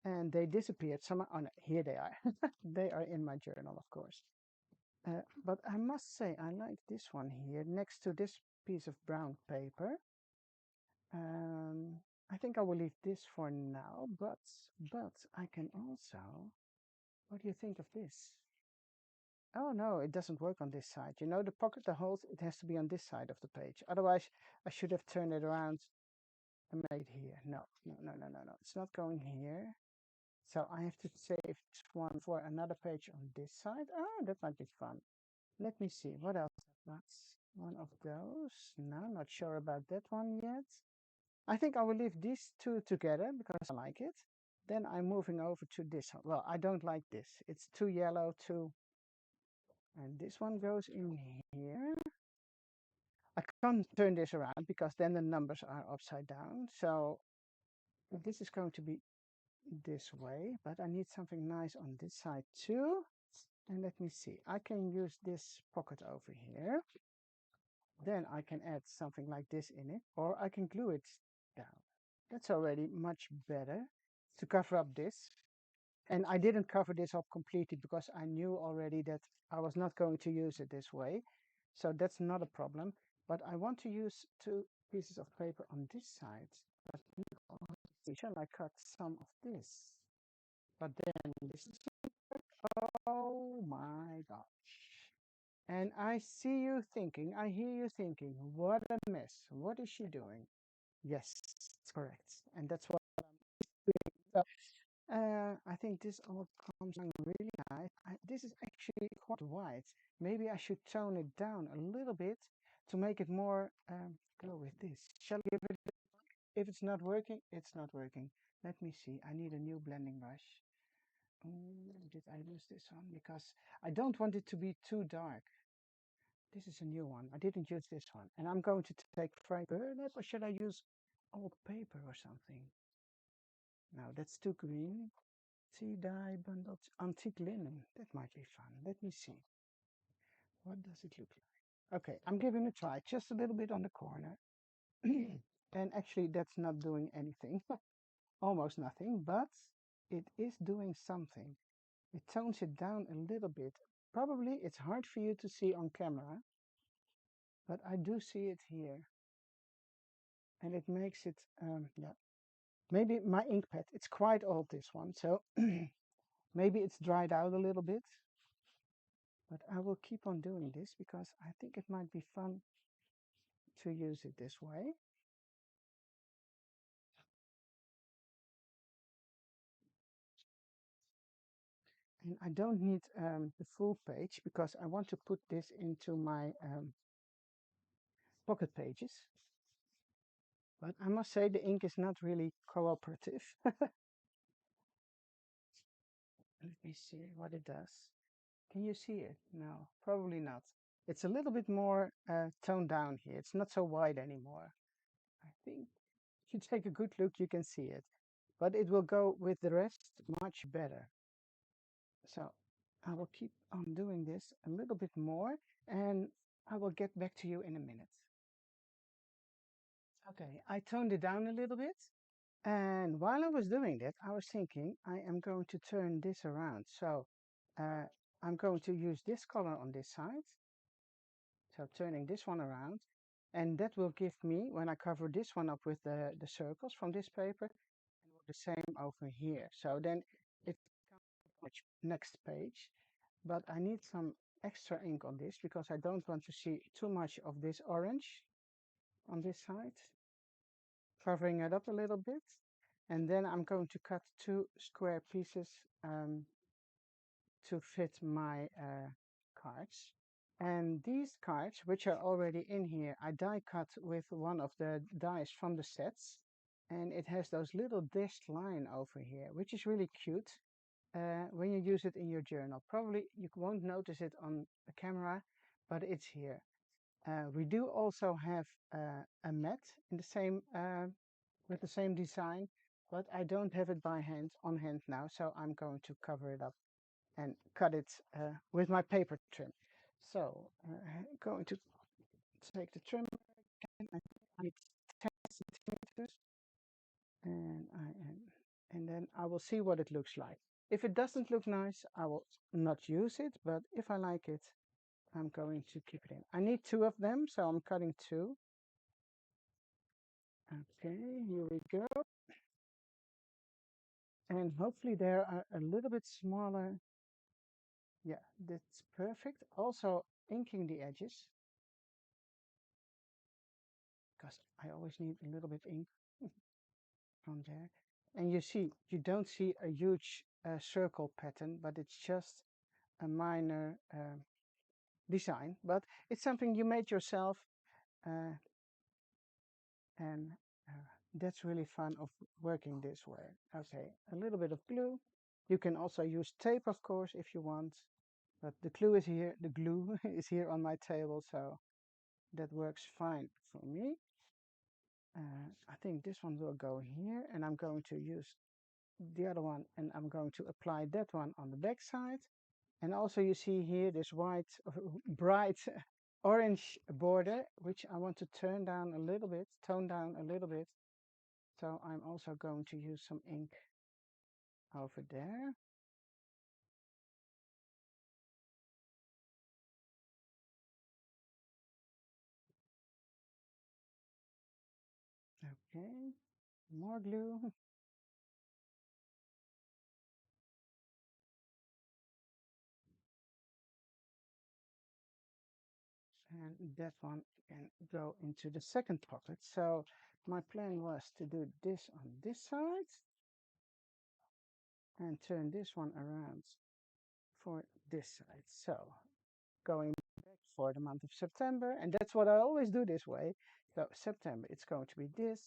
and they disappeared. Some, oh no, here they are. They are in my journal, of course. But I must say, I like this one here next to this piece of brown paper. I think I will leave this for now, but I can also, what do you think of this? Oh no, it doesn't work on this side. You know, the pocket, the holes, it has to be on this side of the page. Otherwise, I should have turned it around and made it here. No, no, no, no, no, no. It's not going here. So I have to save this one for another page on this side. Oh, that might be fun. Let me see, what else? That's one of those. No, not sure about that one yet. I think I will leave these two together because I like it. Then I'm moving over to this one. Well, I don't like this. It's too yellow, too. And this one goes in here. I can't turn this around because then the numbers are upside down. So this is going to be this way, but I need something nice on this side too. And let me see, I can use this pocket over here. Then I can add something like this in it, or I can glue it down. That's already much better to cover up this. And I didn't cover this up completely because I knew already that I was not going to use it this way. So that's not a problem. But I want to use two pieces of paper on this side. But shall I cut some of this? But then this is, oh my gosh. And I see you thinking, I hear you thinking, what a mess. What is she doing? Yes, it's correct. And that's what I'm doing. I think this all comes out really nice. This is actually quite white. Maybe I should tone it down a little bit to make it more go with this. Shall I give it? If it's not working, it's not working. Let me see. I need a new blending brush. Did I lose this one? Because I don't want it to be too dark. This is a new one. I didn't use this one. And I'm going to take fried burlap, or should I use old paper or something? No, that's too green. Tea dye bundled antique linen. That might be fun. Let me see. What does it look like? Okay, I'm giving it a try. Just a little bit on the corner. And actually, that's not doing anything. Almost nothing, but it is doing something. It tones it down a little bit. Probably it's hard for you to see on camera, but I do see it here. And it makes it, yeah. Maybe my ink pad, it's quite old, this one, so maybe it's dried out a little bit. But I will keep on doing this because I think it might be fun to use it this way. And I don't need the full page because I want to put this into my pocket pages. But I must say the ink is not really cooperative. Let me see what it does. Can you see it? No, probably not. It's a little bit more toned down here. It's not so wide anymore. I think if you take a good look, you can see it. But it will go with the rest much better. So I will keep on doing this a little bit more and I will get back to you in a minute. Okay, I toned it down a little bit. And while I was doing that, I was thinking I am going to turn this around. So uh, I'm going to use this color on this side. So turning this one around. And that will give me, when I cover this one up with the circles from this paper, the same over here. So then it comes next page. But I need some extra ink on this because I don't want to see too much of this orange on this side. Covering it up a little bit. And then I'm going to cut two square pieces to fit my cards. And these cards, which are already in here, I die cut with one of the dies from the sets. And it has those little dashed line over here, which is really cute when you use it in your journal. Probably you won't notice it on the camera, but it's here. We do also have a mat in the same with the same design, but I don't have it by hand on hand now, so I'm going to cover it up and cut it with my paper trim. So I'm going to take the trim again. I need 10 centimeters, and and then I will see what it looks like. If it doesn't look nice, I will not use it, but if I like it, I'm going to keep it in. I need two of them, so I'm cutting two. Okay, here we go. And hopefully they are a little bit smaller. Yeah, that's perfect. Also inking the edges, because I always need a little bit ink from there. And you see, you don't see a huge circle pattern, but it's just a minor design. But it's something you made yourself, uh, and that's really fun of working this way. Okay, a little bit of glue. You can also use tape, of course, if you want. But the glue is here. The glue is here on my table, so that works fine for me. I think this one will go here, and I'm going to use the other one, and I'm going to apply that one on the back side. And also you see here this white, bright orange border, which I want to turn down a little bit, tone down a little bit. So I'm also going to use some ink over there. Okay, more glue. And that one can go into the second pocket. So my plan was to do this on this side and turn this one around for this side. So going back for the month of September, and that's what I always do this way. So September, it's going to be this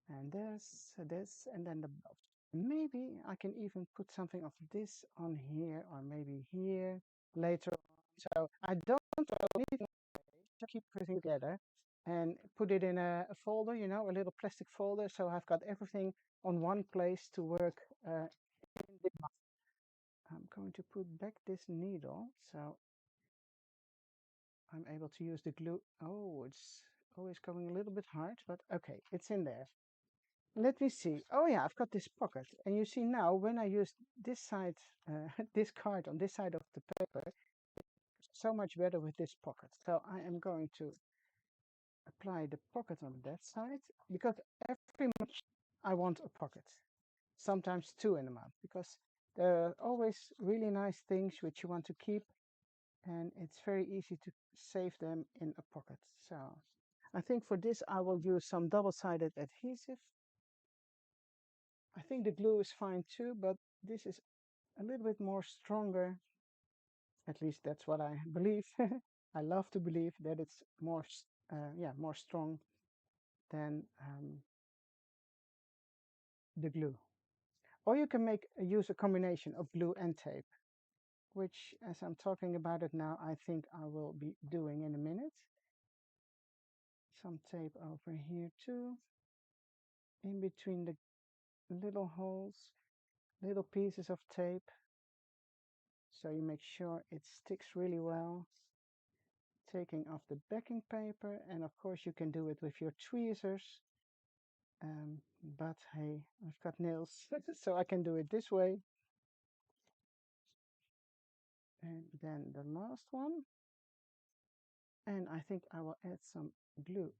and this, and then the belt. Maybe I can even put something of this on here or maybe here later on. So I don't need to keep everything together and put it in a folder, you know, a little plastic folder. So I've got everything on one place to work in this month. I'm going to put back this needle so I'm able to use the glue. Oh, it's always going a little bit hard, but okay, it's in there. Let me see. Oh yeah, I've got this pocket. And you see now when I use this side, this card on this side of the paper, it's so much better with this pocket. So I am going to apply the pocket on that side because every month I want a pocket. Sometimes two in a month because there are always really nice things which you want to keep and it's very easy to save them in a pocket. So I think for this I will use some double-sided adhesive. I think the glue is fine too, but this is a little bit more stronger. At least that's what I believe. I love to believe that it's more, yeah, more strong than the glue. Or you can use a combination of glue and tape, which, as I'm talking about it now, I think I will be doing in a minute. Some tape over here too, in between the little holes, little pieces of tape, so you make sure it sticks really well. Taking off the backing paper, and of course you can do it with your tweezers, but hey, I've got nails so I can do it this way. And then the last one, and I think I will add some glue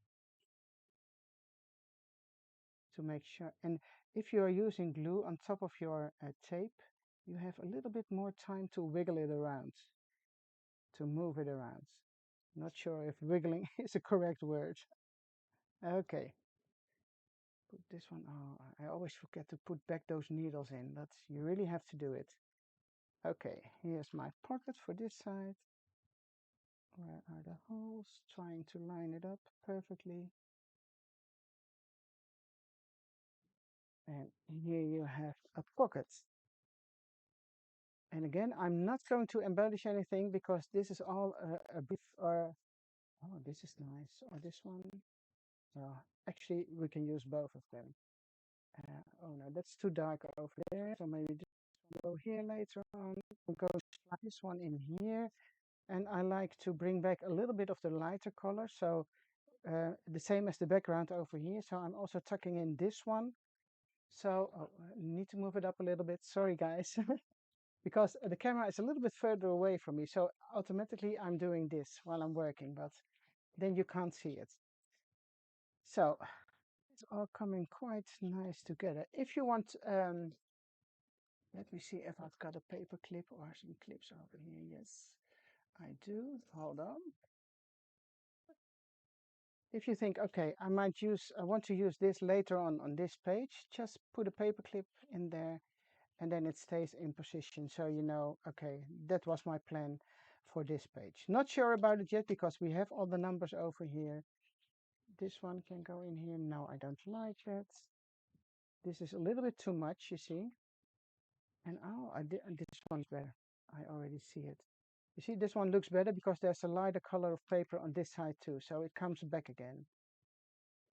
to make sure. And if you are using glue on top of your tape, you have a little bit more time to wiggle it around, to move it around. Not sure if wiggling is a correct word. Okay, put this one. Oh, I always forget to put back those needles in, but you really have to do it. Okay, here's my pocket for this side. Where are the holes? Trying to line it up perfectly. And here you have a pocket. And again, I'm not going to embellish anything because this is all a bit, or, oh, this is nice, or this one. Actually, we can use both of them. Oh no, that's too dark over there. So maybe this one go here later on. We'll go this one in here. And I like to bring back a little bit of the lighter color. So the same as the background over here. So I'm also tucking in this one. So I need to move it up a little bit. Sorry, guys. Because the camera is a little bit further away from me. So automatically I'm doing this while I'm working, but then you can't see it. So it's all coming quite nice together. If you want, let me see if I've got a paper clip or some clips over here. Yes, I do. Hold on. If you think, okay, I want to use this later on this page, just put a paper clip in there and then it stays in position. So you know, okay, that was my plan for this page. Not sure about it yet because we have all the numbers over here. This one can go in here. No, I don't like that. This is a little bit too much, you see. And oh, this one's better. I already see it. You see, this one looks better because there's a lighter color of paper on this side too. So it comes back again.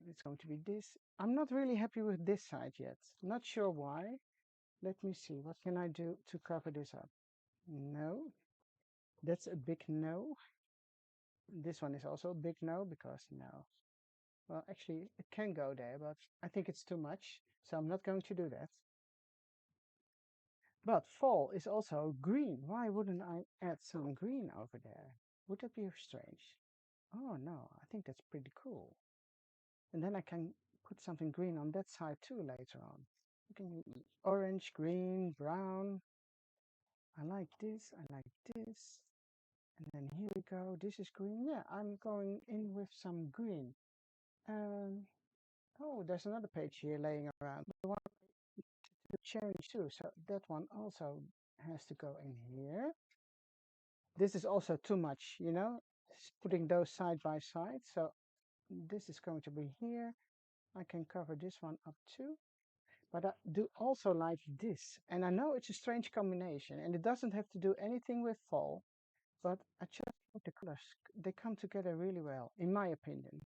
It's going to be this. I'm not really happy with this side yet. Not sure why. Let me see. What can I do to cover this up? No. That's a big no. This one is also a big no because no. Well, actually, it can go there, but I think it's too much. So I'm not going to do that. But fall is also green. Why wouldn't I add some green over there? Would that be strange? Oh no, I think that's pretty cool. And then I can put something green on that side too later on. You can orange, green, brown. I like this, I like this. And then here we go. This is green. Yeah, I'm going in with some green. Oh, there's another page here laying around. The one to change too. So that one also has to go in here. This is also too much, you know, putting those side by side. So this is going to be here. I can cover this one up too. But I do also like this. And I know it's a strange combination and it doesn't have to do anything with fall, but I just think the colors, they come together really well, in my opinion.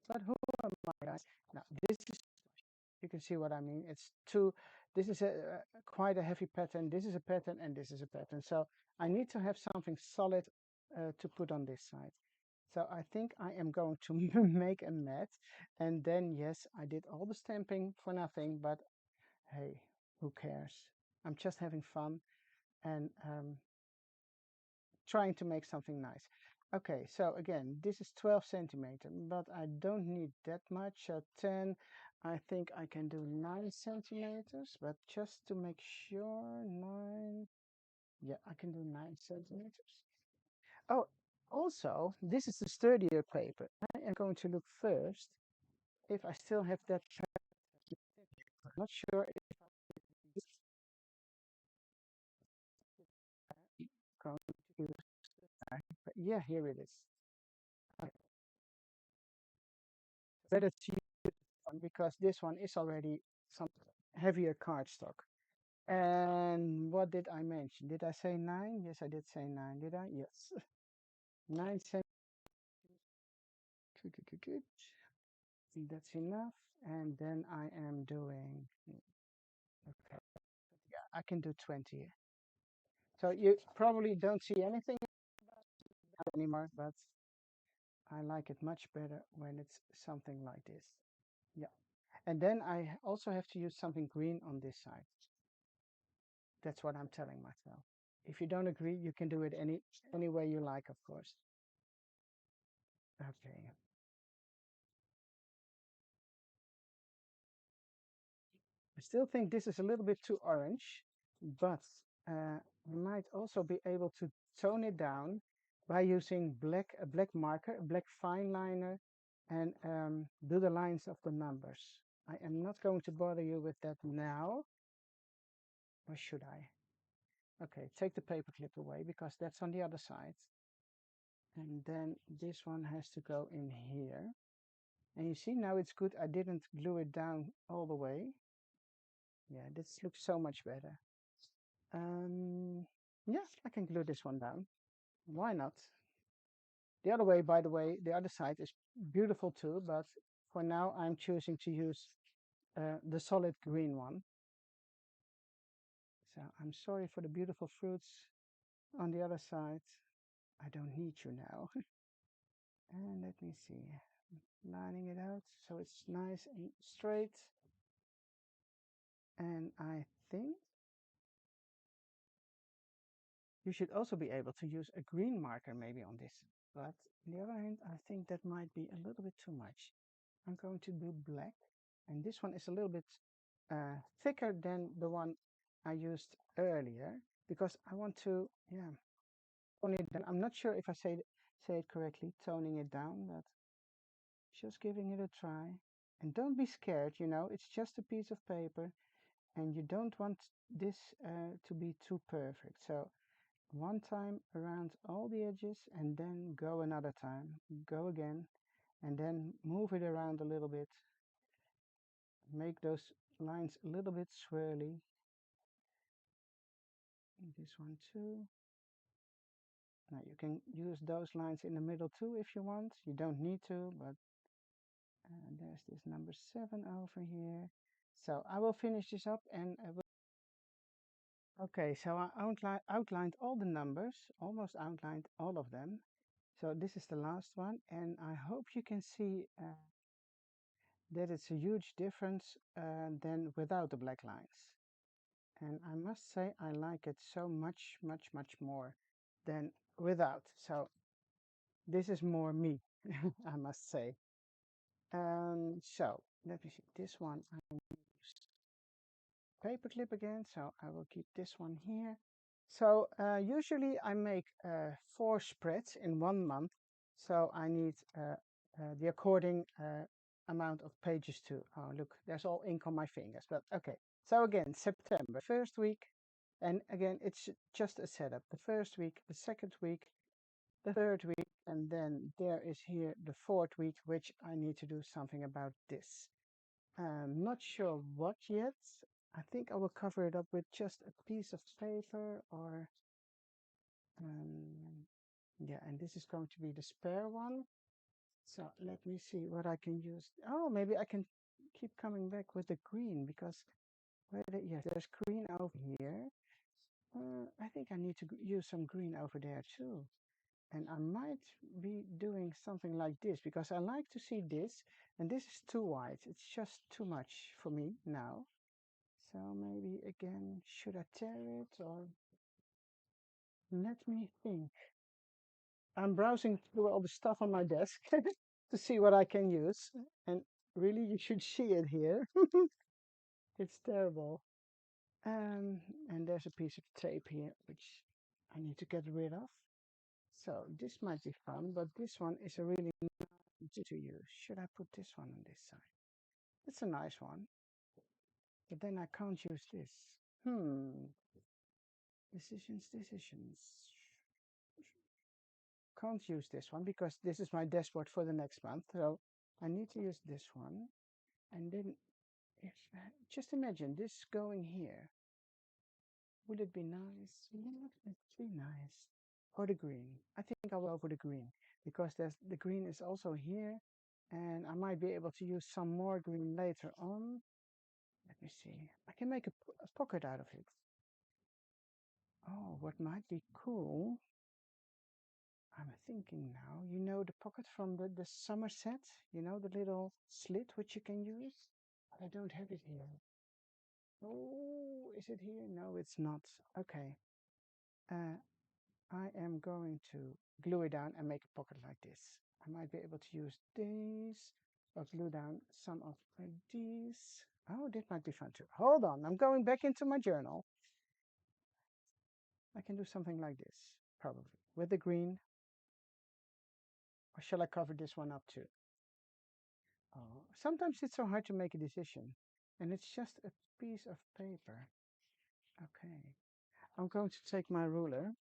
But who am I, guys? Now, this is, you can see what I mean. It's two, this is quite a heavy pattern. This is a pattern and this is a pattern. So I need to have something solid to put on this side. So I think I am going to make a mat. And then, yes, I did all the stamping for nothing, but hey, who cares? I'm just having fun and trying to make something nice. Okay, so again, this is 12 centimeter, but I don't need that much. 10, I think I can do 9 centimeters, but just to make sure, 9, yeah, I can do 9 centimeters. Oh, also, this is the sturdier paper. I am going to look first if I still have that. I'm not sure if going to use. But yeah, here it is. Okay. Better to use this one because this one is already some heavier cardstock. And what did I mention? Did I say 9? Yes, I did say 9. Did I? Yes. 9 centimeters. Good, good, good, good. I think that's enough. And then I am doing, okay, yeah, I can do 20. So you probably don't see anything anymore, but I like it much better when it's something like this. Yeah. And then I also have to use something green on this side. That's what I'm telling myself. If you don't agree, you can do it any way you like, of course. Okay. I still think this is a little bit too orange, but you might also be able to tone it down by using a black marker, a black fine liner, and do the lines of the numbers. I am not going to bother you with that now. Or should I? Okay, take the paper clip away because that's on the other side. And then this one has to go in here. And you see now it's good. I didn't glue it down all the way. Yeah, this looks so much better. Yeah, I can glue this one down. Why not? The other way, by the way, the other side is beautiful too, but for now I'm choosing to use the solid green one. So I'm sorry for the beautiful fruits on the other side. I don't need you now. And let me see, lining it out so it's nice and straight. And I think you should also be able to use a green marker maybe on this. But on the other hand, I think that might be a little bit too much. I'm going to do black. And this one is a little bit thicker than the one I used earlier because I want to, yeah, tone it down. I'm not sure if I say it correctly, toning it down, but just giving it a try. And don't be scared, you know, it's just a piece of paper and you don't want this to be too perfect. So one time around all the edges and then go another time, go again, and then move it around a little bit. Make those lines a little bit swirly. This one too. Now you can use those lines in the middle too if you want. You don't need to, but there's this number 7 over here. So I will finish this up and I will. Okay, so I outlined all the numbers, almost outlined all of them. So this is the last one, and I hope you can see that it's a huge difference than without the black lines. And I must say I like it so much, much, much more than without. So this is more me, I must say. So let me see, this one I use paperclip again, so I will keep this one here. So usually I make 4 spreads in 1 month, so I need the according amount of pages too. Oh, look, there's all ink on my fingers, but okay. So again, September, first week, and again, it's just a setup. The first week, the second week, the third week, and then there is here the fourth week, which I need to do something about this. Not sure what yet. I think I will cover it up with just a piece of paper or, yeah, and this is going to be the spare one. So let me see what I can use. Oh, maybe I can keep coming back with the green because yes, there's green over here. I think I need to use some green over there too. And I might be doing something like this because I like to see this, and this is too white. It's just too much for me now. So maybe again, should I tear it or let me think. I'm browsing through all the stuff on my desk to see what I can use. And really, you should see it here. It's terrible. And there's a piece of tape here, which I need to get rid of. So this might be fun, but this one is a really nice to use. Should I put this one on this side? It's a nice one, but then I can't use this. Decisions, decisions. can't use this one because this is my dashboard for the next month. So I need to use this one. And then if just imagine this going here. Would it be nice? Yeah, it'd be nice. Or the green. I think I will go for the green because the green is also here. And I might be able to use some more green later on. Let me see. I can make a pocket out of it. Oh, what might be cool? I'm thinking now. You know the pocket from the Somerset? You know the little slit which you can use? I don't have it here. Oh, is it here? No, it's not. Okay. Uh, I am going to glue it down and make a pocket like this. I might be able to use these or glue down some of these. Oh, that might be fun too. Hold on, I'm going back into my journal. I can do something like this, probably, with the green. Or shall I cover this one up too? Oh, sometimes it's so hard to make a decision. And it's just a piece of paper. Okay. I'm going to take my ruler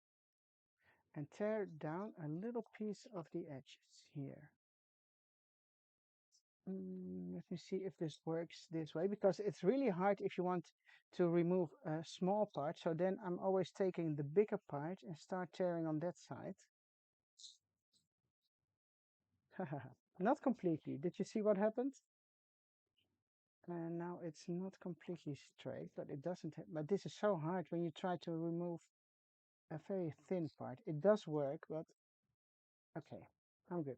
and tear down a little piece of the edges here. Let me see if this works this way, because it's really hard if you want to remove a small part. So then I'm always taking the bigger part and start tearing on that side. Not completely. Did you see what happened? And now it's not completely straight, but it doesn't. But this is so hard when you try to remove a very thin part. It does work, but okay, I'm good.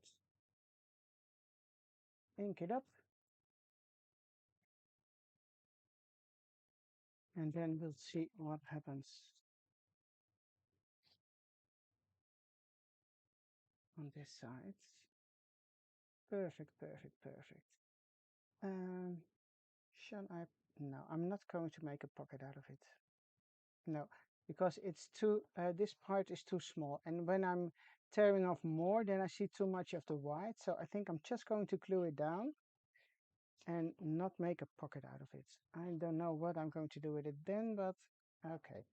Ink it up, and then we'll see what happens on this side. Perfect, perfect, perfect. Um, shall I? No, I'm not going to make a pocket out of it. No, because it's too, this part is too small. And when I'm tearing off more, then I see too much of the white. So I think I'm just going to glue it down and not make a pocket out of it. I don't know what I'm going to do with it then, but okay.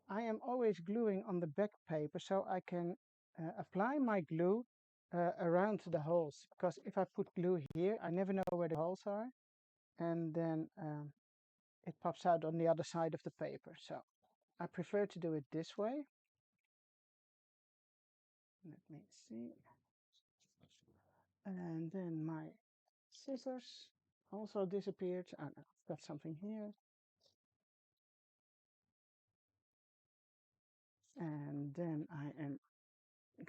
I am always gluing on the back paper so I can apply my glue around the holes. Because if I put glue here, I never know where the holes are. And then it pops out on the other side of the paper. So I prefer to do it this way. Let me see. And then my scissors also disappeared. Oh, no, I've got something here. And then I am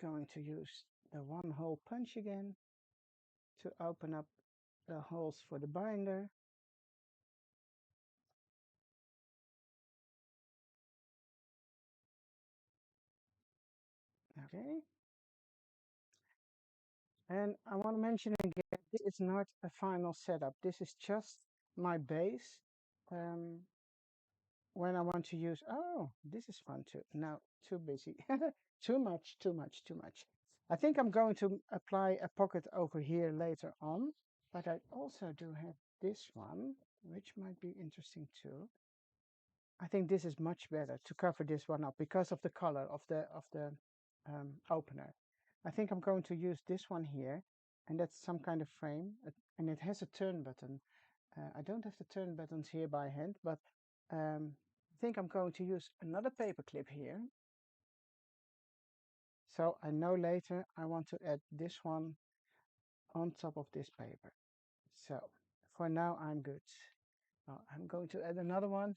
going to use the one hole punch again to open up the holes for the binder. Okay. And I want to mention again, this is not a final setup. This is just my base. When I want to use, oh, this is fun too. No, too busy. Too much, too much, too much. I think I'm going to apply a pocket over here later on, but I also do have this one, which might be interesting too. I think this is much better to cover this one up because of the color of the opener. I think I'm going to use this one here, and that's some kind of frame, and it has a turn button. I don't have the turn buttons here by hand, but I think I'm going to use another paper clip here. So I know later I want to add this one on top of this paper. So for now I'm good. Now I'm going to add another one.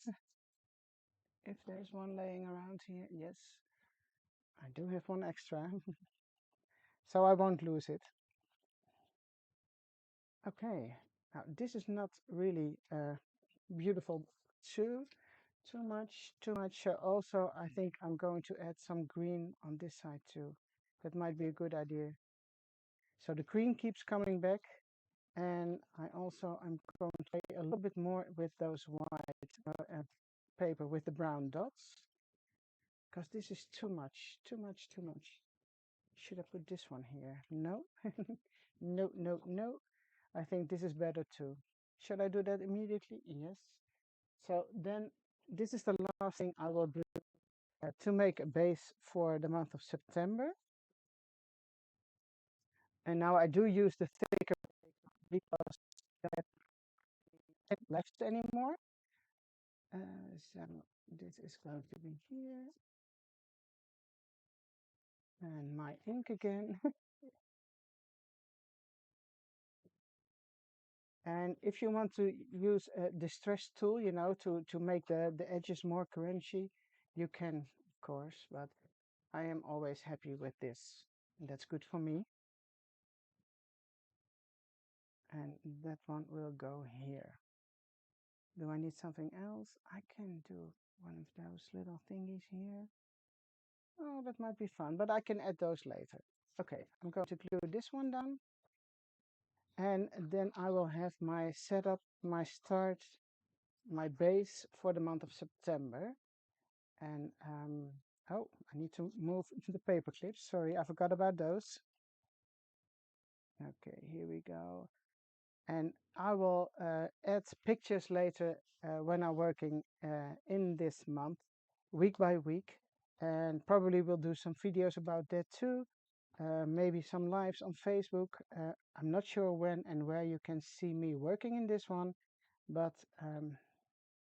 If there's one laying around here, yes, I do have one extra. So I won't lose it. Okay, now this is not really beautiful too much, too much. Also, I think I'm going to add some green on this side too. That might be a good idea. So the green keeps coming back, and I also am going to play a little bit more with those white paper with the brown dots, because this is too much, too much, too much. Should I put this one here? No, no, no, no. I think this is better too. Should I do that immediately? Yes. So then this is the last thing I will do to make a base for the month of September. And now I do use the thicker because that isn't left anymore. So this is going to be here. And my ink again. And if you want to use a distress tool, you know, to make the edges more crunchy, you can, of course, but I am always happy with this. And that's good for me. And that one will go here. Do I need something else? I can do one of those little thingies here. Oh, that might be fun, but I can add those later. Okay, I'm going to glue this one down. And then I will have my setup, my start, my base for the month of September. And oh, I need to move the paper clips. Sorry, I forgot about those. Okay, here we go. And I will add pictures later when I'm working in this month, week by week. And probably will do some videos about that too. Maybe some lives on Facebook. I'm not sure when and where you can see me working in this one, but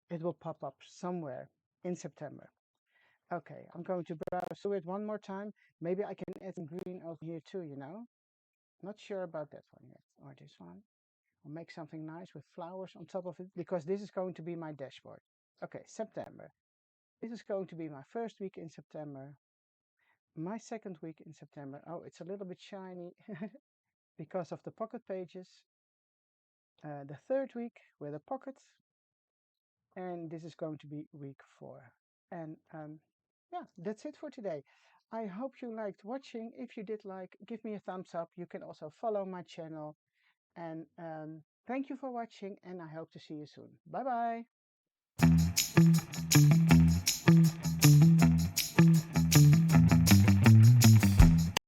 it will pop up somewhere in September. Okay, I'm going to browse through it one more time. Maybe I can add some green over here too, you know? Not sure about that one yet, or this one. I'll make something nice with flowers on top of it, because this is going to be my dashboard. Okay, September. This is going to be my first week in September. My second week in September. Oh, it's a little bit shiny because of the pocket pages. The third week with a pocket. And this is going to be week 4. And yeah, that's it for today. I hope you liked watching. If you did like, give me a thumbs up. You can also follow my channel. And thank you for watching, and I hope to see you soon. Bye bye.